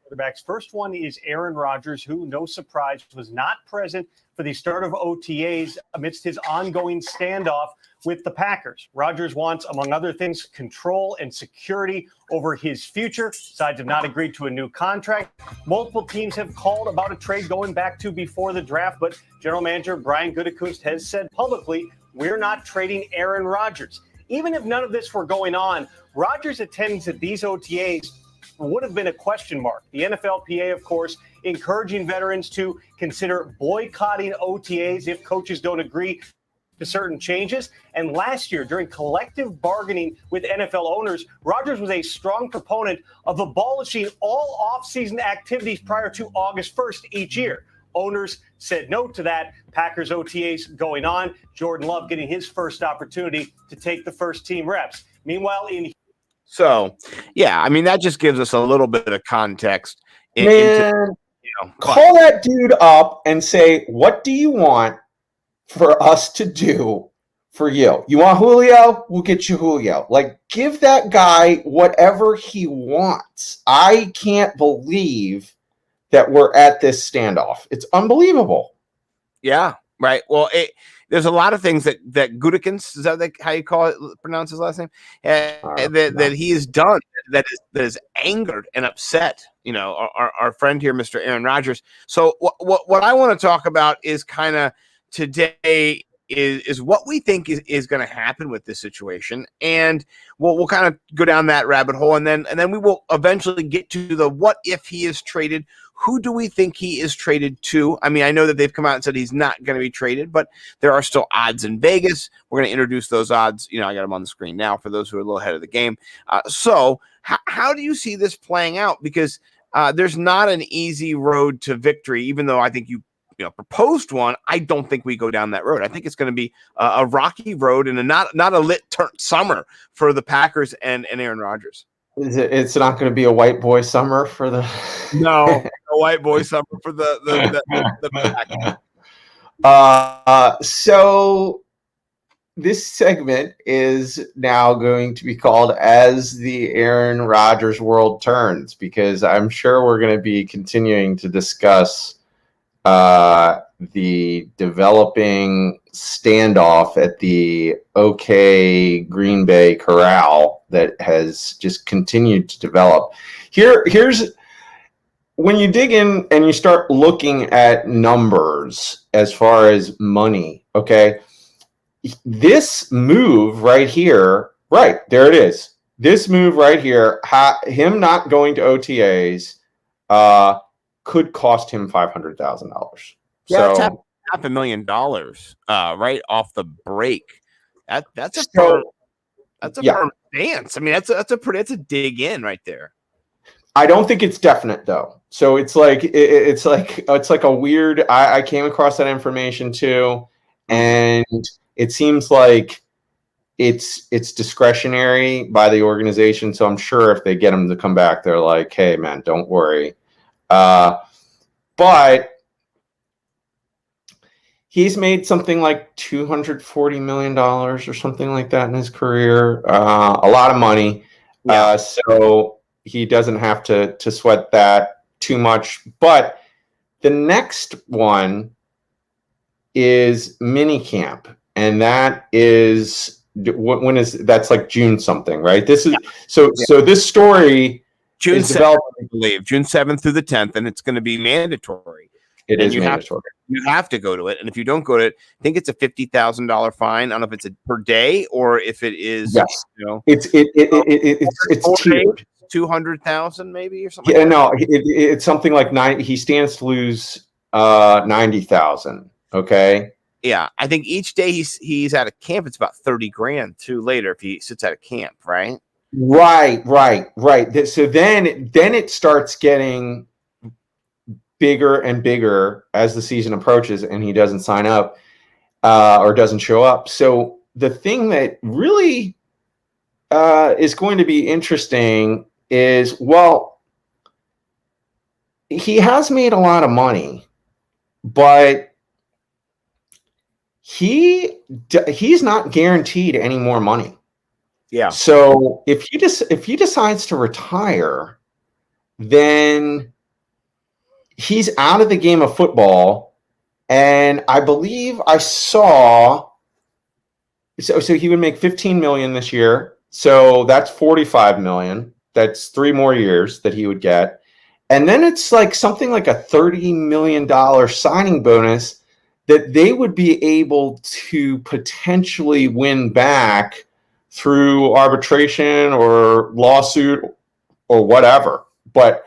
quarterbacks. First one is Aaron Rodgers, who, no surprise, was not present for the start of OTAs amidst his ongoing standoff with the Packers. Rodgers wants, among other things, control and security over his future. Sides have not agreed to a new contract. Multiple teams have called about a trade going back to before the draft, but General Manager Brian Gutekunst has said publicly, we're not trading Aaron Rodgers. Even if none of this were going on, Rodgers' attendance at these OTAs would have been a question mark. The NFLPA, of course, encouraging veterans to consider boycotting OTAs if coaches don't agree to certain changes. And last year, during collective bargaining with NFL owners, Rodgers was a strong proponent of abolishing all offseason activities prior to August 1st each year. Owners said no to that. Packers OTAs going on. Jordan Love getting his first opportunity to take the first team reps. Meanwhile, So, yeah, I mean, that just gives us a little bit of context. Call that dude up and say, what do you want for us to do for you? You want Julio? We'll get you Julio. Like, give that guy whatever he wants. I can't believe that we're at this standoff. It's unbelievable. Yeah, right. Well, there's a lot of things that Gutekunst, is that how you pronounce his last name? That he has done that is angered and upset. Our friend here, Mr. Aaron Rodgers. So what I want to talk about is kind of today is what we think is going to happen with this situation, and we'll kind of go down that rabbit hole, and then we will eventually get to the what if he is traded. Who do we think he is traded to? I mean, I know that they've come out and said he's not going to be traded, but there are still odds in Vegas. We're going to introduce those odds. I got them on the screen now for those who are a little ahead of the game. So how do you see this playing out? Because there's not an easy road to victory, even though I think you proposed one. I don't think we go down that road. I think it's going to be a rocky road and not a lit summer for the Packers and Aaron Rodgers. It's not going to be a white boy summer for the no a white boy summer for the So this segment is now going to be called As the Aaron Rodgers World Turns, because I'm sure we're going to be continuing to discuss the developing standoff at the OK Green Bay Corral that has just continued to develop. Here's when you dig in and you start looking at numbers as far as money, okay? This move right here, right, there it is. This move right here, him not going to OTAs, could cost him $500,000. Yeah, so $500,000 right off the break. That's a firm dance. I mean, that's a dig in right there. I don't think it's definite though. So it's like it's like a weird. I came across that information too, and it seems like it's discretionary by the organization. So I'm sure if they get him to come back, they're like, "Hey, man, don't worry." But he's made something like $240 million or something like that in his career. A lot of money. Yeah. So he doesn't have to sweat that too much. But the next one is minicamp. And that is, when is, that's like June something, right? This is, so this story June is 7th, I believe, June 7th through the 10th, and it's going to be mandatory. It is mandatory. You have to go to it, and if you don't go to it, I think it's a $50,000 fine. I don't know if it's per day or if it is. Yes, it's tiered. 200,000 maybe or something. Yeah, no, it's something like he stands to lose 90,000. Okay. Yeah, I think each day he's at a camp, it's about 30 grand too. Later, if he sits at a camp, right? Right. So then it starts getting bigger and bigger as the season approaches and he doesn't sign up or doesn't show up. So the thing that really is going to be interesting is, well, he has made a lot of money, but he's not guaranteed any more money. Yeah. So if he decides to retire, then he's out of the game of football, and I believe I saw. So he would make $15 million this year. So that's $45 million. That's 3 more years that he would get. And then it's like something like a $30 million signing bonus that they would be able to potentially win back through arbitration or lawsuit or whatever. But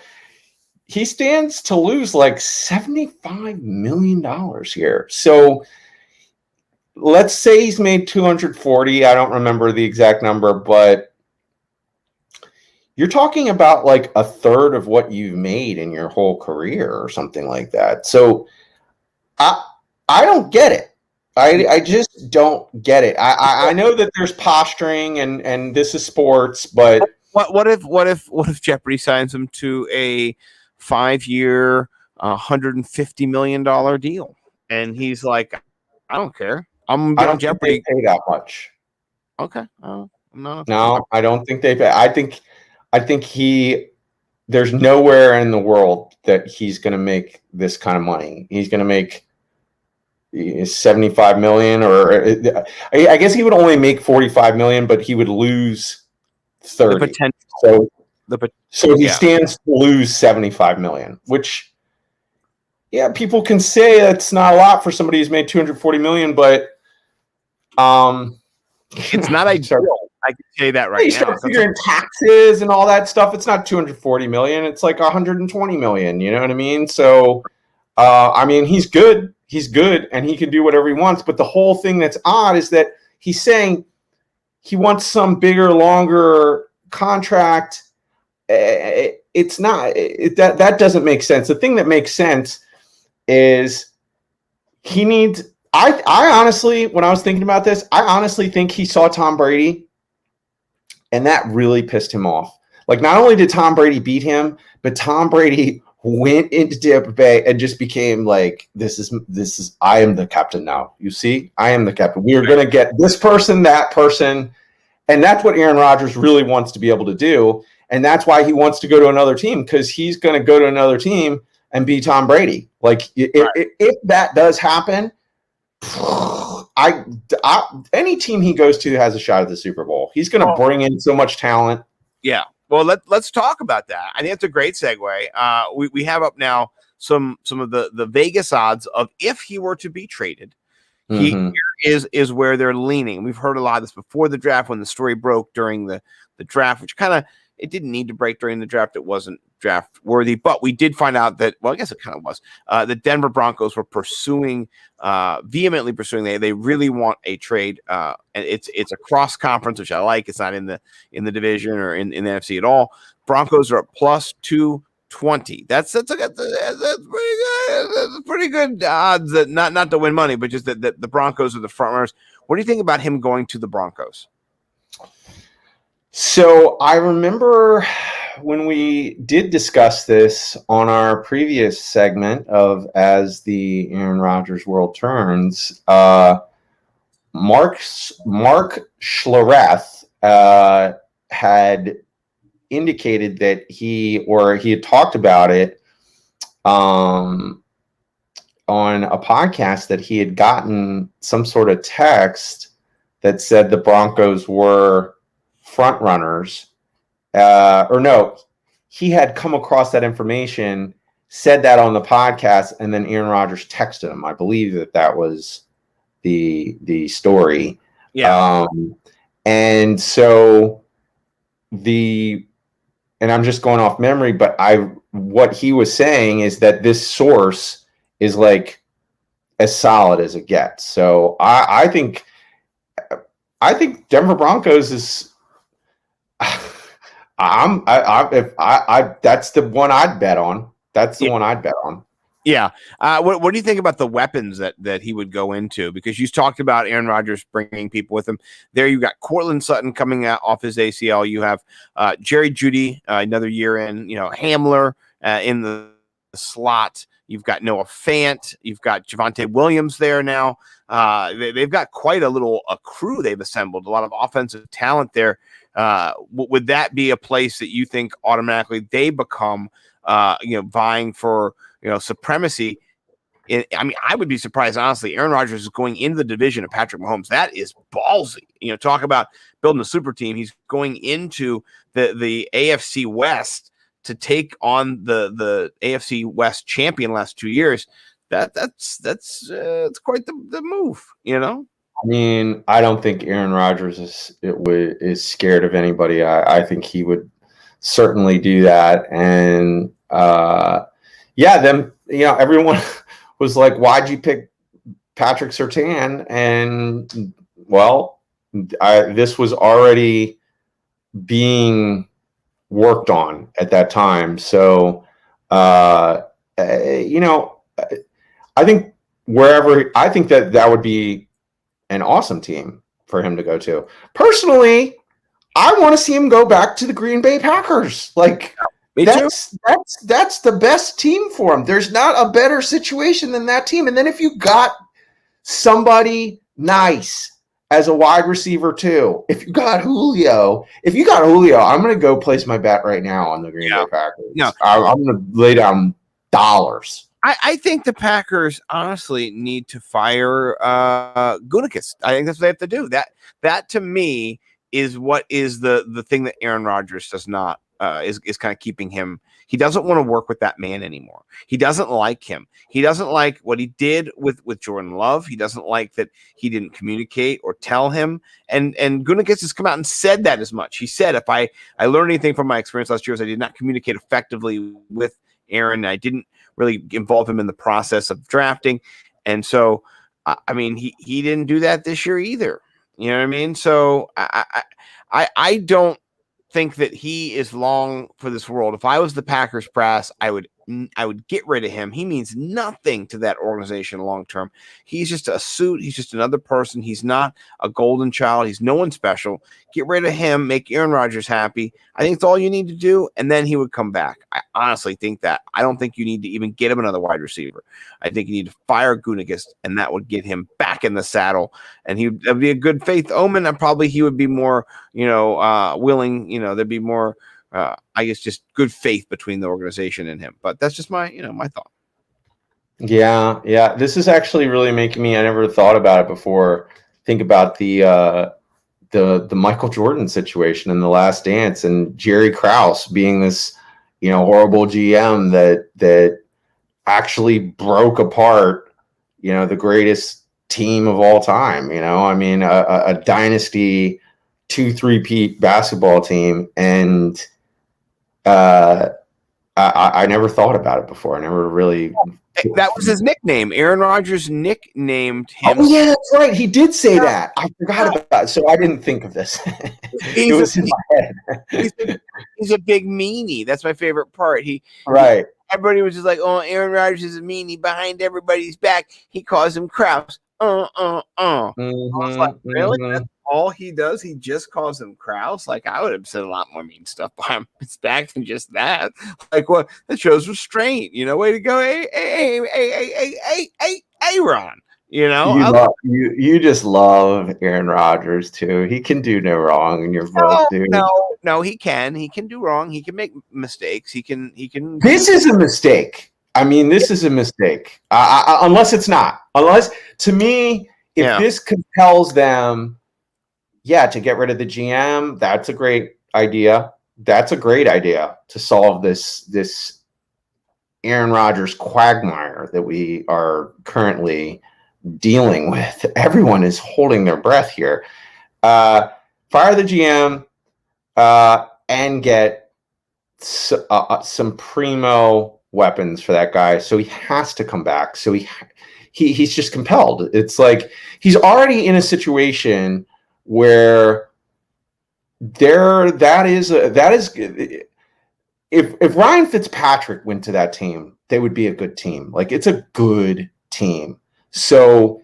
he stands to lose like $75 million here. So let's say he's made 240. I don't remember the exact number, but you're talking about like a third of what you've made in your whole career or something like that. So I don't get it. I just don't get it. I know that there's posturing and this is sports, but what if Jeopardy signs him to a 5-year, $150 million deal, and he's like, I don't care. I'm gonna be on Jeopardy. Think they pay that much. Okay. No, I don't think they pay. I think there's nowhere in the world that he's going to make this kind of money. He's going to make 75 million, or I guess he would only make 45 million, but he would lose 30. The potential. So he stands to lose 75 million, which, yeah, people can say that's not a lot for somebody who's made 240 million, but it's not ideal. I can say that right now. You start figuring taxes and all that stuff. It's not 240 million. It's like 120 million. You know what I mean? So, I mean, he's good. He's good, and he can do whatever he wants. But the whole thing that's odd is that he's saying he wants some bigger, longer contract. It's not that doesn't make sense. The thing that makes sense is he needs. I honestly, when I was thinking about this, I honestly think he saw Tom Brady, and that really pissed him off. Like, not only did Tom Brady beat him, but Tom Brady went into Tampa Bay and just became like, this is, I am the captain now. You see, I am the captain. We are going to get this person, that person. And that's what Aaron Rodgers really wants to be able to do. And that's why he wants to go to another team, because he's going to go to another team and be Tom Brady. Like, if that does happen, any team he goes to has a shot at the Super Bowl. He's going to bring in so much talent. Yeah. Well, let's talk about that. I think it's a great segue. We have up now some of the Vegas odds of if he were to be traded. Here is where they're leaning. We've heard a lot of this before the draft, when the story broke during the draft, which kind of, it didn't need to break during the draft. It wasn't draft worthy, but we did find out that, well, I guess it kind of was. The Denver Broncos were vehemently pursuing. They really want a trade. And it's a cross conference, which I like. It's not in the division or in the NFC at all. Broncos are at plus 220. That's pretty good. That's pretty good odds that not to win money, but just that the Broncos are the front runners. What do you think about him going to the Broncos? So I remember when we did discuss this on our previous segment of As the Aaron Rodgers World Turns, Mark Schlereth had indicated that he had talked about it on a podcast, that he had gotten some sort of text that said the Broncos were front runners, or no, he had come across that information, said that on the podcast, and then Aaron Rodgers texted him. I believe that was the story. Yeah. And so and I'm just going off memory, but what he was saying is that this source is like as solid as it gets. So I think Denver Broncos is. That's the one I'd bet on. That's the one I'd bet on. Yeah. What do you think about the weapons that he would go into? Because you talked about Aaron Rodgers bringing people with him. There you got Cortland Sutton coming out off his ACL. You have Jerry Jeudy, another year in. Hamler in the slot. You've got Noah Fant. You've got Javonte Williams there now. They've got quite a crew they've assembled. A lot of offensive talent there. Would that be a place that you think automatically they become vying for supremacy. I mean, I would be surprised, honestly. Aaron Rodgers is going into the division of Patrick Mahomes. That is ballsy. Talk about building a super team. He's going into the AFC West to take on the AFC West champion last 2 years. That's quite the move. I mean, I don't think Aaron Rodgers is scared of anybody. I think he would certainly do that. And everyone was like, why'd you pick Patrick Surtain? And well, this was already being worked on at that time. So, I think that would be an awesome team for him to go to. Personally, I want to see him go back to the Green Bay Packers. That's the best team for him. There's not a better situation than that team. And then if you got somebody nice as a wide receiver too, if you got Julio, I'm going to go place my bet right now on the Green Bay Packers. No. I'm going to lay down dollars. I think the Packers honestly need to fire Gutekunst. I think that's what they have to do. That to me is what is the thing that Aaron Rodgers does not is kind of keeping him. He doesn't want to work with that man anymore. He doesn't like him. He doesn't like what he did with Jordan Love. He doesn't like that he didn't communicate or tell him. And Gutekunst has come out and said that as much. He said, if I learned anything from my experience last year is I did not communicate effectively with Aaron. I didn't really involve him in the process of drafting. And so, I mean, he didn't do that this year either. You know what I mean? So I don't think that he is long for this world. If I was the Packers brass, I would get rid of him. He means nothing to that organization long term. He's just a suit. He's just another person. He's not a golden child. He's no one special. Get rid of him. Make Aaron Rodgers happy. I think it's all you need to do, and then he would come back. I honestly think that. I don't think you need to even get him another wide receiver. I think you need to fire Gutekunst, and that would get him back in the saddle, and that'd be a good faith omen, and probably he would be more, willing. There'd be more. I guess just good faith between the organization and him, but that's just my thought. Yeah. This is actually really making me. I never thought about it before. Think about the Michael Jordan situation in The Last Dance, and Jerry Krause being this, horrible GM that actually broke apart, the greatest team of all time. I mean, a dynasty 2-3-peat basketball team, and I never thought about it before. I never really. That was his nickname. Aaron Rodgers nicknamed him. Oh yeah, that's right. He did say that. I forgot about that. So I didn't think of this. It was in my head. He's a big meanie. That's my favorite part. Everybody was just like, "Oh, Aaron Rodgers is a meanie behind everybody's back." He calls him Krause. I was like, really? That's all he does? He just calls him Krause? Like, I would have said a lot more mean stuff behind his back than just that. Like, what? That shows restraint. Way to go. Hey, Ron. You just love Aaron Rodgers too. He can do no wrong, and you're both dude. No, he can. He can do wrong. He can make mistakes. He can. This is a mistake. I mean, this is a mistake. Unless it's not. Unless, to me, if this compels them, to get rid of the GM, that's a great idea. That's a great idea to solve this Aaron Rodgers quagmire that we are currently dealing with. Everyone is holding their breath here. Fire the GM and get some primo weapons for that guy, so he has to come back. So he's just compelled. It's like he's already in a situation where if Ryan Fitzpatrick went to that team, they would be a good team. Like, it's a good team. So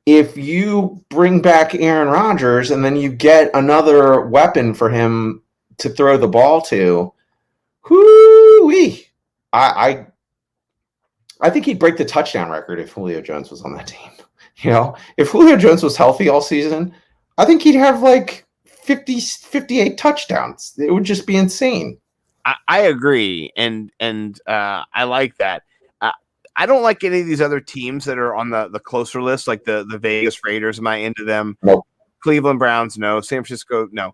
if you bring back Aaron Rodgers and then you get another weapon for him to throw the ball to, whoo-wee. I think he'd break the touchdown record if Julio Jones was on that team. If Julio Jones was healthy all season, I think he'd have like 58 touchdowns. It would just be insane. I agree, and I like that. I don't like any of these other teams that are on the closer list, like the Vegas Raiders. Am I into them? Nope. Cleveland Browns, no. San Francisco, no.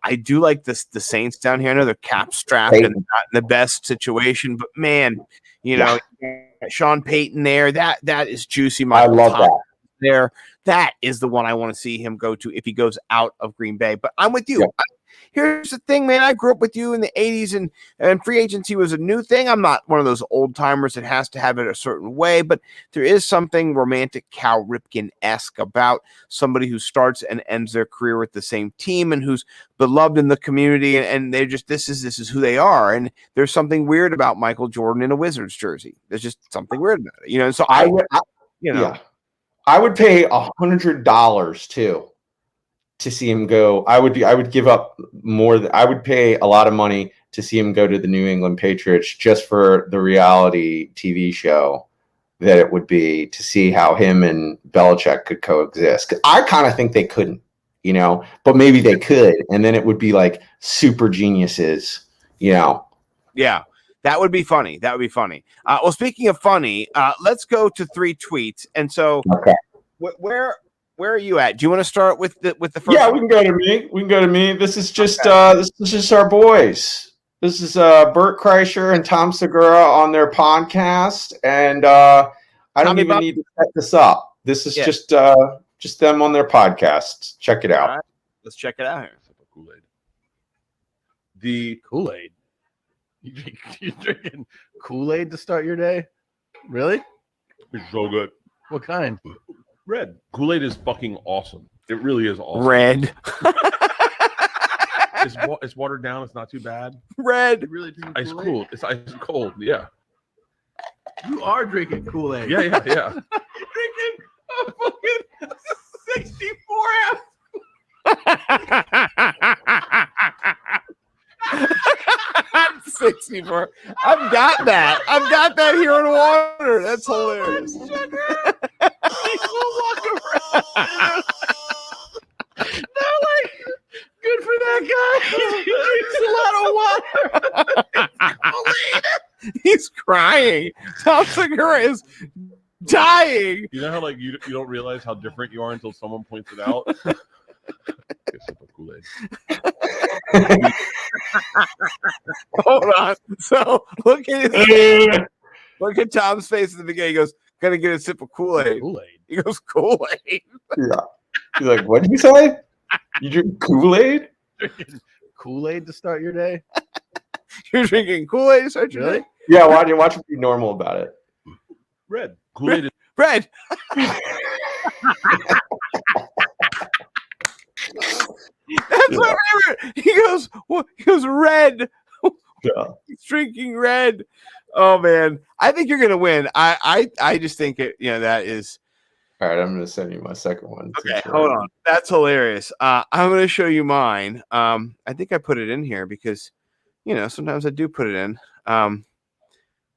I do like the Saints down here. I know they're cap strapped and not in the best situation, but man, you know, Sean Payton there, that is juicy. I love that. There, that is the one I want to see him go to if he goes out of Green Bay. But I'm with you. Yeah. Here's the thing, man. I grew up with you in the 80s, and free agency was a new thing. I'm not one of those old timers that has to have it a certain way, but there is something romantic Cal Ripken-esque about somebody who starts and ends their career with the same team and who's beloved in the community, and they're just this is who they are. And there's something weird about Michael Jordan in a Wizards jersey. There's just something weird about it, you know. And so I would pay $100 too to see him go. I would give up more. I would pay a lot of money to see him go to the New England Patriots just for the reality TV show that it would be to see how him and Belichick could coexist. I kind of think they couldn't, you know, but maybe they could, and then it would be like super geniuses, you know. Yeah. That would be funny. That would be funny. Well, speaking of funny, let's go to 3 tweets. And so, where are you at? Do you want to start with the first? Yeah, we can go to me. This is just this is just our boys. This is Bert Kreischer and Tom Segura on their podcast, and I don't even need to set this up. This is just them on their podcast. Check it out. All right. Let's check it out here. Kool-Aid. The Kool-Aid. You drinking Kool-Aid to start your day? Really? It's so good. What kind? Red. Kool-Aid is fucking awesome. It really is awesome. Red. It's watered down. It's not too bad. Red. You really drinking Ice Kool-Aid? cold. It's ice cold. Yeah. You are drinking Kool-Aid. Yeah. You're drinking a fucking 64 I'm 64. I've got that. I've got that here in water. That's hilarious. Good for that guy. He drinks a lot of water. He's crying. Tom Segura is dying. You know how like you don't realize how different you are until someone points it out. Get a sip of Kool-Aid. Hold on. So look at Tom's face at the beginning. He goes, "Gonna get a sip of Kool-Aid." Kool-Aid. He goes, "Kool-Aid." Yeah. He's like, "What did you say? You drink Kool-Aid? Drinking Kool-Aid to start your day? You're drinking Kool-Aid to start your day?" Yeah. Why do you watch me be normal about it? Red. Kool-Aid. Red. That's my favorite. He goes red. Yeah. He's drinking red. Oh man, I think you're gonna win. I just think it. You know that is. All right, I'm gonna send you my second one. Okay, hold on. That's hilarious. I'm gonna show you mine. I think I put it in here because, you know, sometimes I do put it in.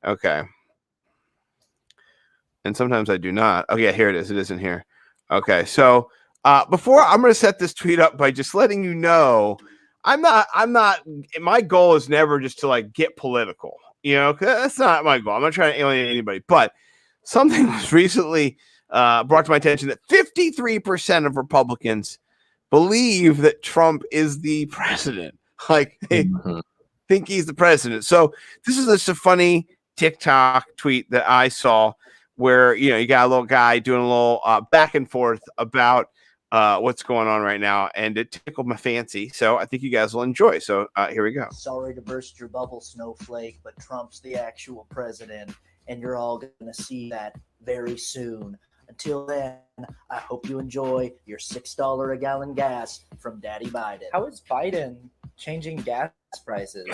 Okay. And sometimes I do not. Oh yeah, here it is. It is in here. Okay, so before I'm going to set this tweet up by just letting you know, I'm not. My goal is never just to like get political. You know, 'cause that's not my goal. I'm not trying to alienate anybody. But something was recently brought to my attention that 53% of Republicans believe that Trump is the president. Like they think he's the president. So this is just a funny TikTok tweet that I saw where, you know, you got a little guy doing a little back and forth about what's going on right now, and it tickled my fancy. So I think you guys will enjoy. So here we go. Sorry to burst your bubble, Snowflake, but Trump's the actual president, and you're all going to see that very soon. Until then, I hope you enjoy your $6 a gallon gas from Daddy Biden. How is Biden changing gas prices?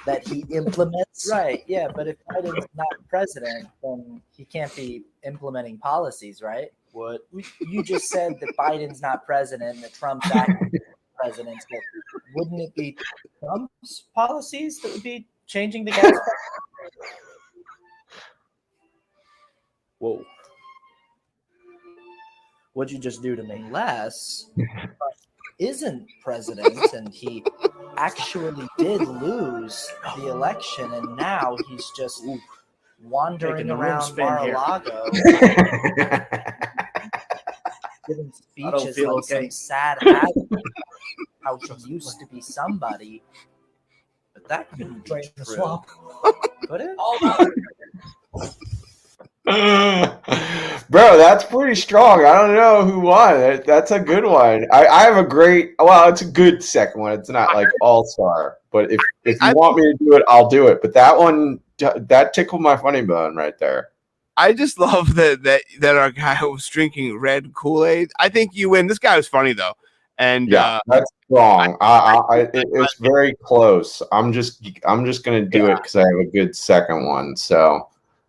That he implements. Right, yeah, but if Biden's not president, then he can't be implementing policies, right? What? You just said that Biden's not president and that Trump's acting president. So wouldn't it be Trump's policies that would be changing the gas price? Whoa. What'd you just do to me? Unless isn't president, and he actually did lose the election, and now he's just wandering Making the room around spin here. Mar-a-Lago, giving I don't speeches feel like okay. some sad hack, how he used to be somebody. But that couldn't be Drain the true. swamp. Could it? Bro, that's pretty strong. I don't know who won. That's a good one. I have a great. Well, it's a good second one. It's not like all-star, but if you want me to do it, I'll do it. But that one, that tickled my funny bone right there. I just love that our guy was drinking red Kool-Aid. I think you win. This guy was funny though, and Yeah, that's strong. It's very close. I'm just gonna do it because I have a good second one. So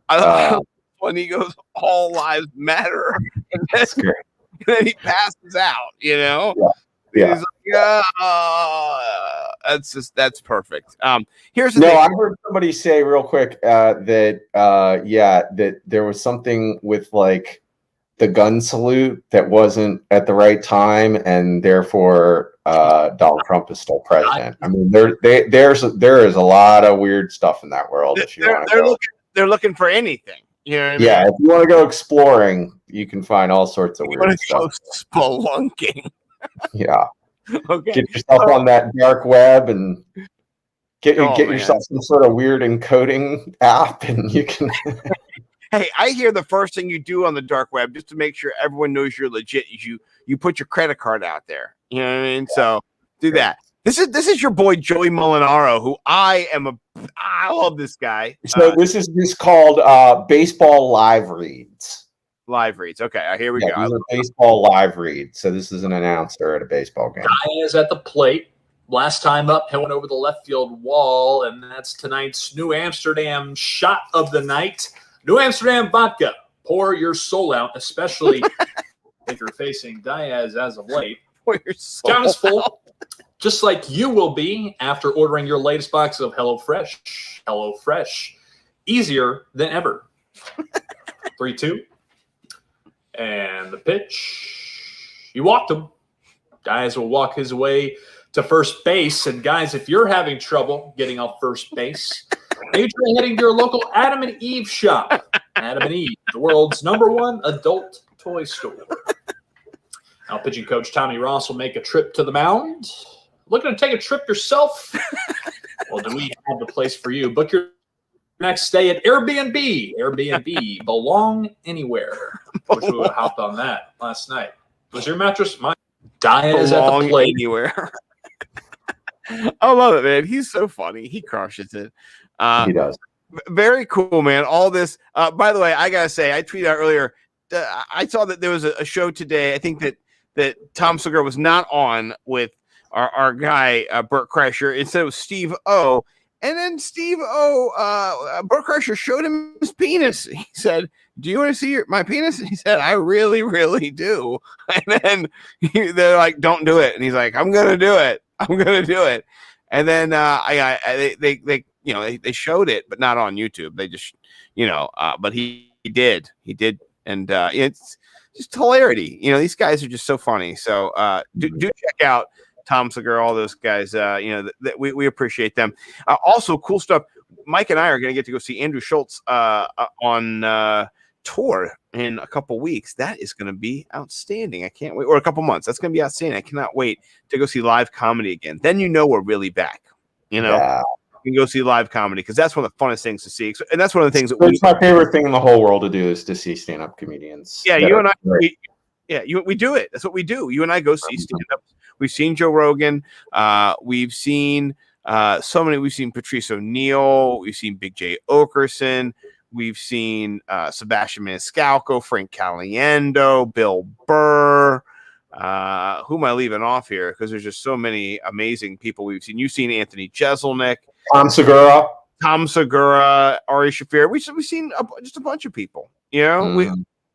I love when he goes, "All lives matter," and then he passes out. You know, Yeah. He's like, that's perfect. Here's the thing. I heard somebody say real quick that there was something with like the gun salute that wasn't at the right time, and therefore Donald Trump is still president. I mean, there is a lot of weird stuff in that world. If you want to go, they're looking for anything. You know what I mean? yeah, if you want to go exploring, you can find all sorts of weird stuff. Spelunking. Yeah. Okay. Get yourself on that dark web and get man. yourself some sort of weird encoding app, and you can. Hey, I hear the first thing you do on the dark web, just to make sure everyone knows you're legit, is you put your credit card out there. You know what I mean? So do that. This is your boy Joey Molinaro, who I love this guy. So this is called baseball live reads. Live reads. Okay, here we go. These are baseball live reads. So this is an announcer at a baseball game. Diaz at the plate. Last time up, he went over the left field wall, and that's tonight's New Amsterdam shot of the night. New Amsterdam vodka. Pour your soul out, especially if you're facing Diaz as of late. Pour your soul Count is full, out. just like you will be after ordering your latest box of HelloFresh. HelloFresh. Easier than ever. 3-2. And the pitch. You walked him. Diaz will walk his way to first base. And guys, if you're having trouble getting off first base, maybe try heading to your local Adam and Eve shop. Adam and Eve, the world's #1 adult toy store. Now, pitching coach Tommy Ross will make a trip to the mound. Looking to take a trip yourself? Well, do we have the place for you? Book your next stay at Airbnb. Airbnb, belong anywhere. Wish we would have hopped on that last night. Was your mattress mine? Diaz at the plate. Anywhere. I love it, man. He's so funny. He crushes it. He does. Very cool, man. All this. By the way, I gotta say, I tweeted out earlier. I saw that there was a show today. I think that Tom Segura was not on with our guy Burt Kreischer. Instead, it was Steve O. And then Steve O. Burt Kreischer showed him his penis. He said, "Do you want to see my penis?" And he said, "I really, really do." And then they're like, "Don't do it." And he's like, "I'm gonna do it. I'm gonna do it." And then they showed it, but not on YouTube. They just but he did, and it's just hilarity. These guys are just so funny. So do check out Tom Segura, all those guys. We appreciate them. Also, cool stuff. Mike and I are going to get to go see Andrew Schultz on tour in a couple weeks. That is going to be outstanding. I can't wait. Or a couple months. That's going to be outstanding. I cannot wait to go see live comedy again. Then we're really back. Yeah. You can go see live comedy because that's one of the funnest things to see. And that's one of the things that it's my favorite thing in the whole world to do is to see stand-up comedians. Yeah, you and I. We do it. That's what we do. You and I go see stand-up. We've seen Joe Rogan. We've seen so many. We've seen Patrice O'Neill. We've seen Big J. Okerson. We've seen Sebastian Maniscalco, Frank Caliendo, Bill Burr. Who am I leaving off here? Because there's just so many amazing people we've seen. You've seen Anthony Jeselnik, Tom Segura, Ari Shaffir. We've seen just a bunch of people.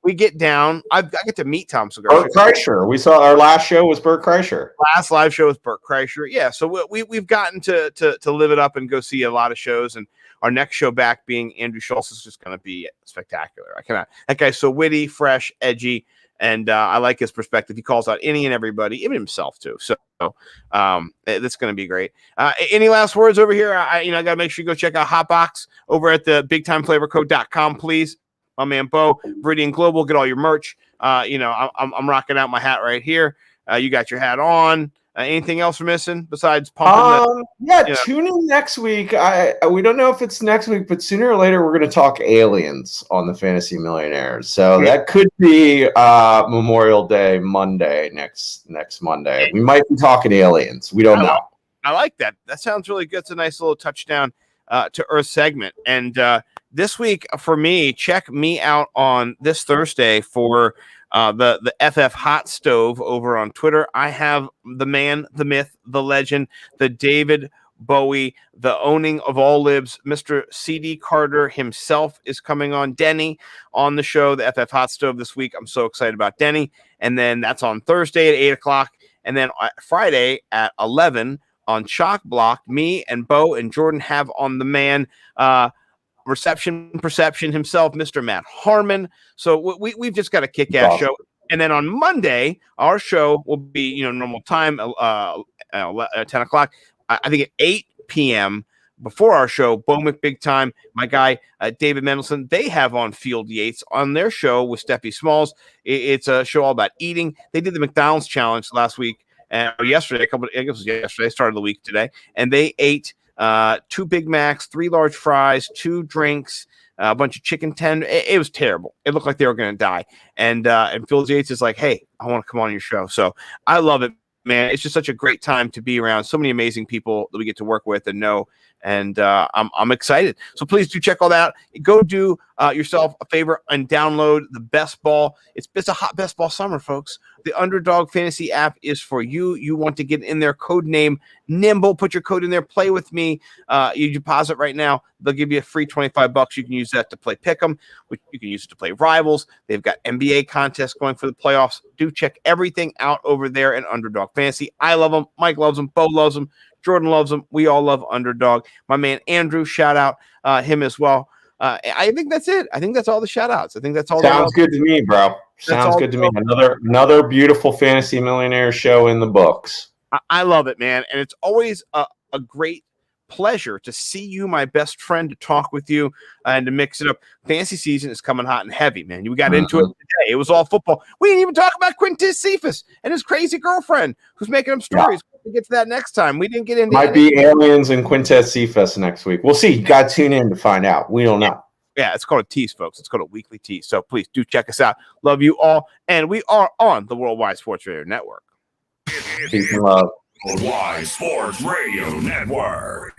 We get down. I get to meet Tom Segura. Burt Kreischer. We saw our last show was Burt Kreischer. Last live show was Burt Kreischer. Yeah, so we've gotten to live it up and go see a lot of shows. And our next show back being Andrew Schultz is just going to be spectacular. That guy's so witty, fresh, edgy, And I like his perspective. He calls out any and everybody, even himself too. So that's going to be great. Any last words over here? I got to make sure you go check out Hotbox over at the bigtimeflavorcode.com, please. My man Bo, Viridian Global, get all your merch. I'm rocking out my hat right here. You got your hat on. Anything else we're missing besides pumping? Tune in next week. We don't know if it's next week, but sooner or later we're going to talk aliens on the Fantasy Millionaires. So that could be Memorial Day Monday next Monday. We might be talking aliens. We don't know. I like that. That sounds really good. It's a nice little touchdown to Earth segment. And this week for me, check me out on this Thursday for the FF Hot Stove over on Twitter. I have the man, the myth, the legend, the David Bowie, the owning of all libs, Mr. C.D. Carter himself is coming on. Denny on the show, the FF Hot Stove this week. I'm so excited about Denny. And then that's on Thursday at 8 o'clock. And then Friday at 11 on Chalk Block, me and Bo and Jordan have on the man, Perception himself, Mr. Matt Harmon. So we've just got a kick-ass show. And then on Monday, our show will be, normal time, 10 o'clock. I think at 8 p.m. before our show, Bo McBig Time, my guy, David Mendelson, they have on Field Yates on their show with Steffi Smalls. It's a show all about eating. They did the McDonald's challenge last week, or yesterday, I think it was yesterday, started the week today, and they ate 2 Big Macs, 3 large fries, 2 drinks, a bunch of chicken tenders. It was terrible. It looked like they were going to die. And Phil Yates is like, hey, I want to come on your show. So I love it, man. It's just such a great time to be around so many amazing people that we get to work with and know. And I'm excited. So please do check all that out. Go do yourself a favor and download the Best Ball. It's a hot Best Ball summer, folks. The Underdog Fantasy app is for you. You want to get in there, code name Nimble. Put your code in there. Play with me. You deposit right now. They'll give you a free $25. You can use that to play Pick'em, which you can use it to play Rivals. They've got NBA contests going for the playoffs. Do check everything out over there in Underdog Fantasy. I love them. Mike loves them. Bo loves them. Jordan loves them. We all love Underdog. My man Andrew, shout out him as well. I think that's it. I think that's all the shout outs. I think that's all. Sounds good to me, bro. Sounds good to me. Another beautiful Fantasy Millionaire show in the books. I love it, man. And it's always a great pleasure to see you, my best friend, to talk with you and to mix it up. Fantasy season is coming hot and heavy, man. We got into it today. It was all football. We didn't even talk about Quintez Cephus and his crazy girlfriend who's making up stories. Yeah. We'll get to that next time. We didn't get into Might be aliens and Quintez Cephus next week. We'll see. You got to tune in to find out. We don't know. Yeah, it's called a tease, folks. It's called a weekly tease. So please do check us out. Love you all. And we are on the Worldwide Sports Radio Network. Peace and love. Worldwide Sports Radio Network.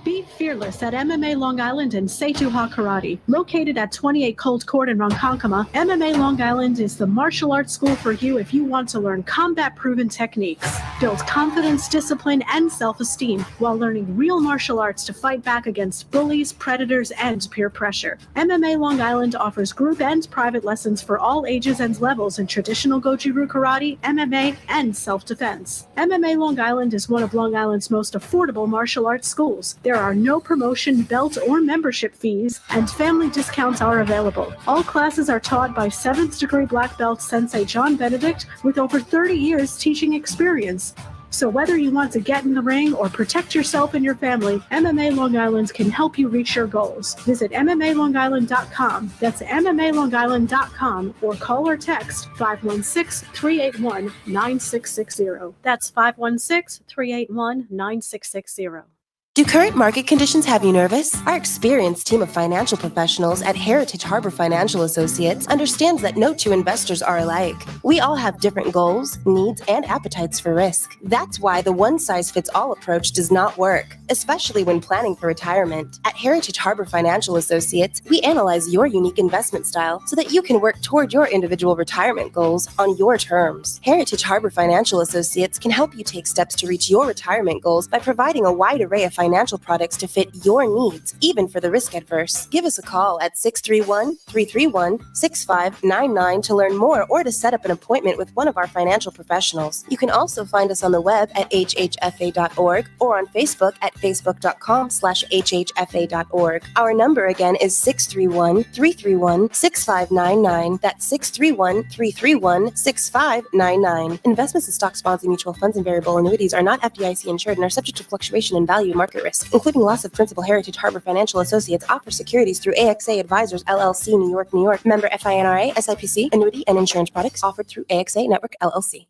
Be fearless at MMA Long Island and Setuha Karate. Located at 28 Cold Court in Ronkonkoma, MMA Long Island is the martial arts school for you if you want to learn combat-proven techniques, build confidence, discipline, and self-esteem while learning real martial arts to fight back against bullies, predators, and peer pressure. MMA Long Island offers group and private lessons for all ages and levels in traditional Goju-Ryu Karate, MMA, and self-defense. MMA Long Island is one of Long Island's most affordable martial arts schools. There are no promotion, belt, or membership fees, and family discounts are available. All classes are taught by 7th degree black belt Sensei John Benedict with over 30 years teaching experience. So whether you want to get in the ring or protect yourself and your family, MMA Long Island can help you reach your goals. Visit MMALongIsland.com. That's MMALongIsland.com or call or text 516-381-9660. That's 516-381-9660. Do current market conditions have you nervous? Our experienced team of financial professionals at Heritage Harbor Financial Associates understands that no two investors are alike. We all have different goals, needs, and appetites for risk. That's why the one-size-fits-all approach does not work, especially when planning for retirement. At Heritage Harbor Financial Associates, we analyze your unique investment style so that you can work toward your individual retirement goals on your terms. Heritage Harbor Financial Associates can help you take steps to reach your retirement goals by providing a wide array of financial financial products to fit your needs, even for the risk adverse. Give us a call at 631-331-6599 to learn more or to set up an appointment with one of our financial professionals. You can also find us on the web at hhfa.org or on Facebook at facebook.com/hhfa.org. Our number again is 631-331-6599. That's 631-331-6599. Investments in stocks, bonds, and mutual funds and variable annuities are not FDIC insured and are subject to fluctuation in value and market risk, including loss of principal. Heritage Harbor Financial Associates offers securities through AXA Advisors LLC, New York, New York. Member FINRA, SIPC. Annuity and insurance products offered through AXA Network LLC.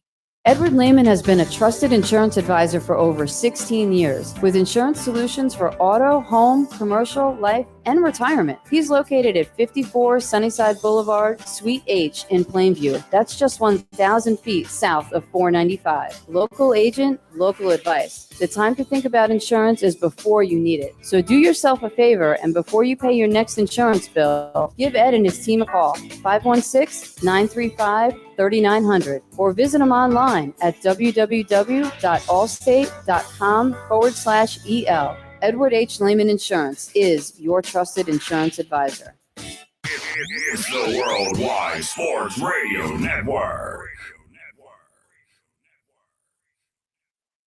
Edward Lehman has been a trusted insurance advisor for over 16 years with insurance solutions for auto, home, commercial, life, and retirement. He's located at 54 Sunnyside Boulevard, Suite H in Plainview. That's just 1,000 feet south of 495. Local agent, local advice. The time to think about insurance is before you need it. So do yourself a favor, and before you pay your next insurance bill, give Ed and his team a call, 516-935-3900, or visit them online at www.allstate.com/EL. Edward H. Lehman Insurance is your trusted insurance advisor. It's the Worldwide Sports Radio Network.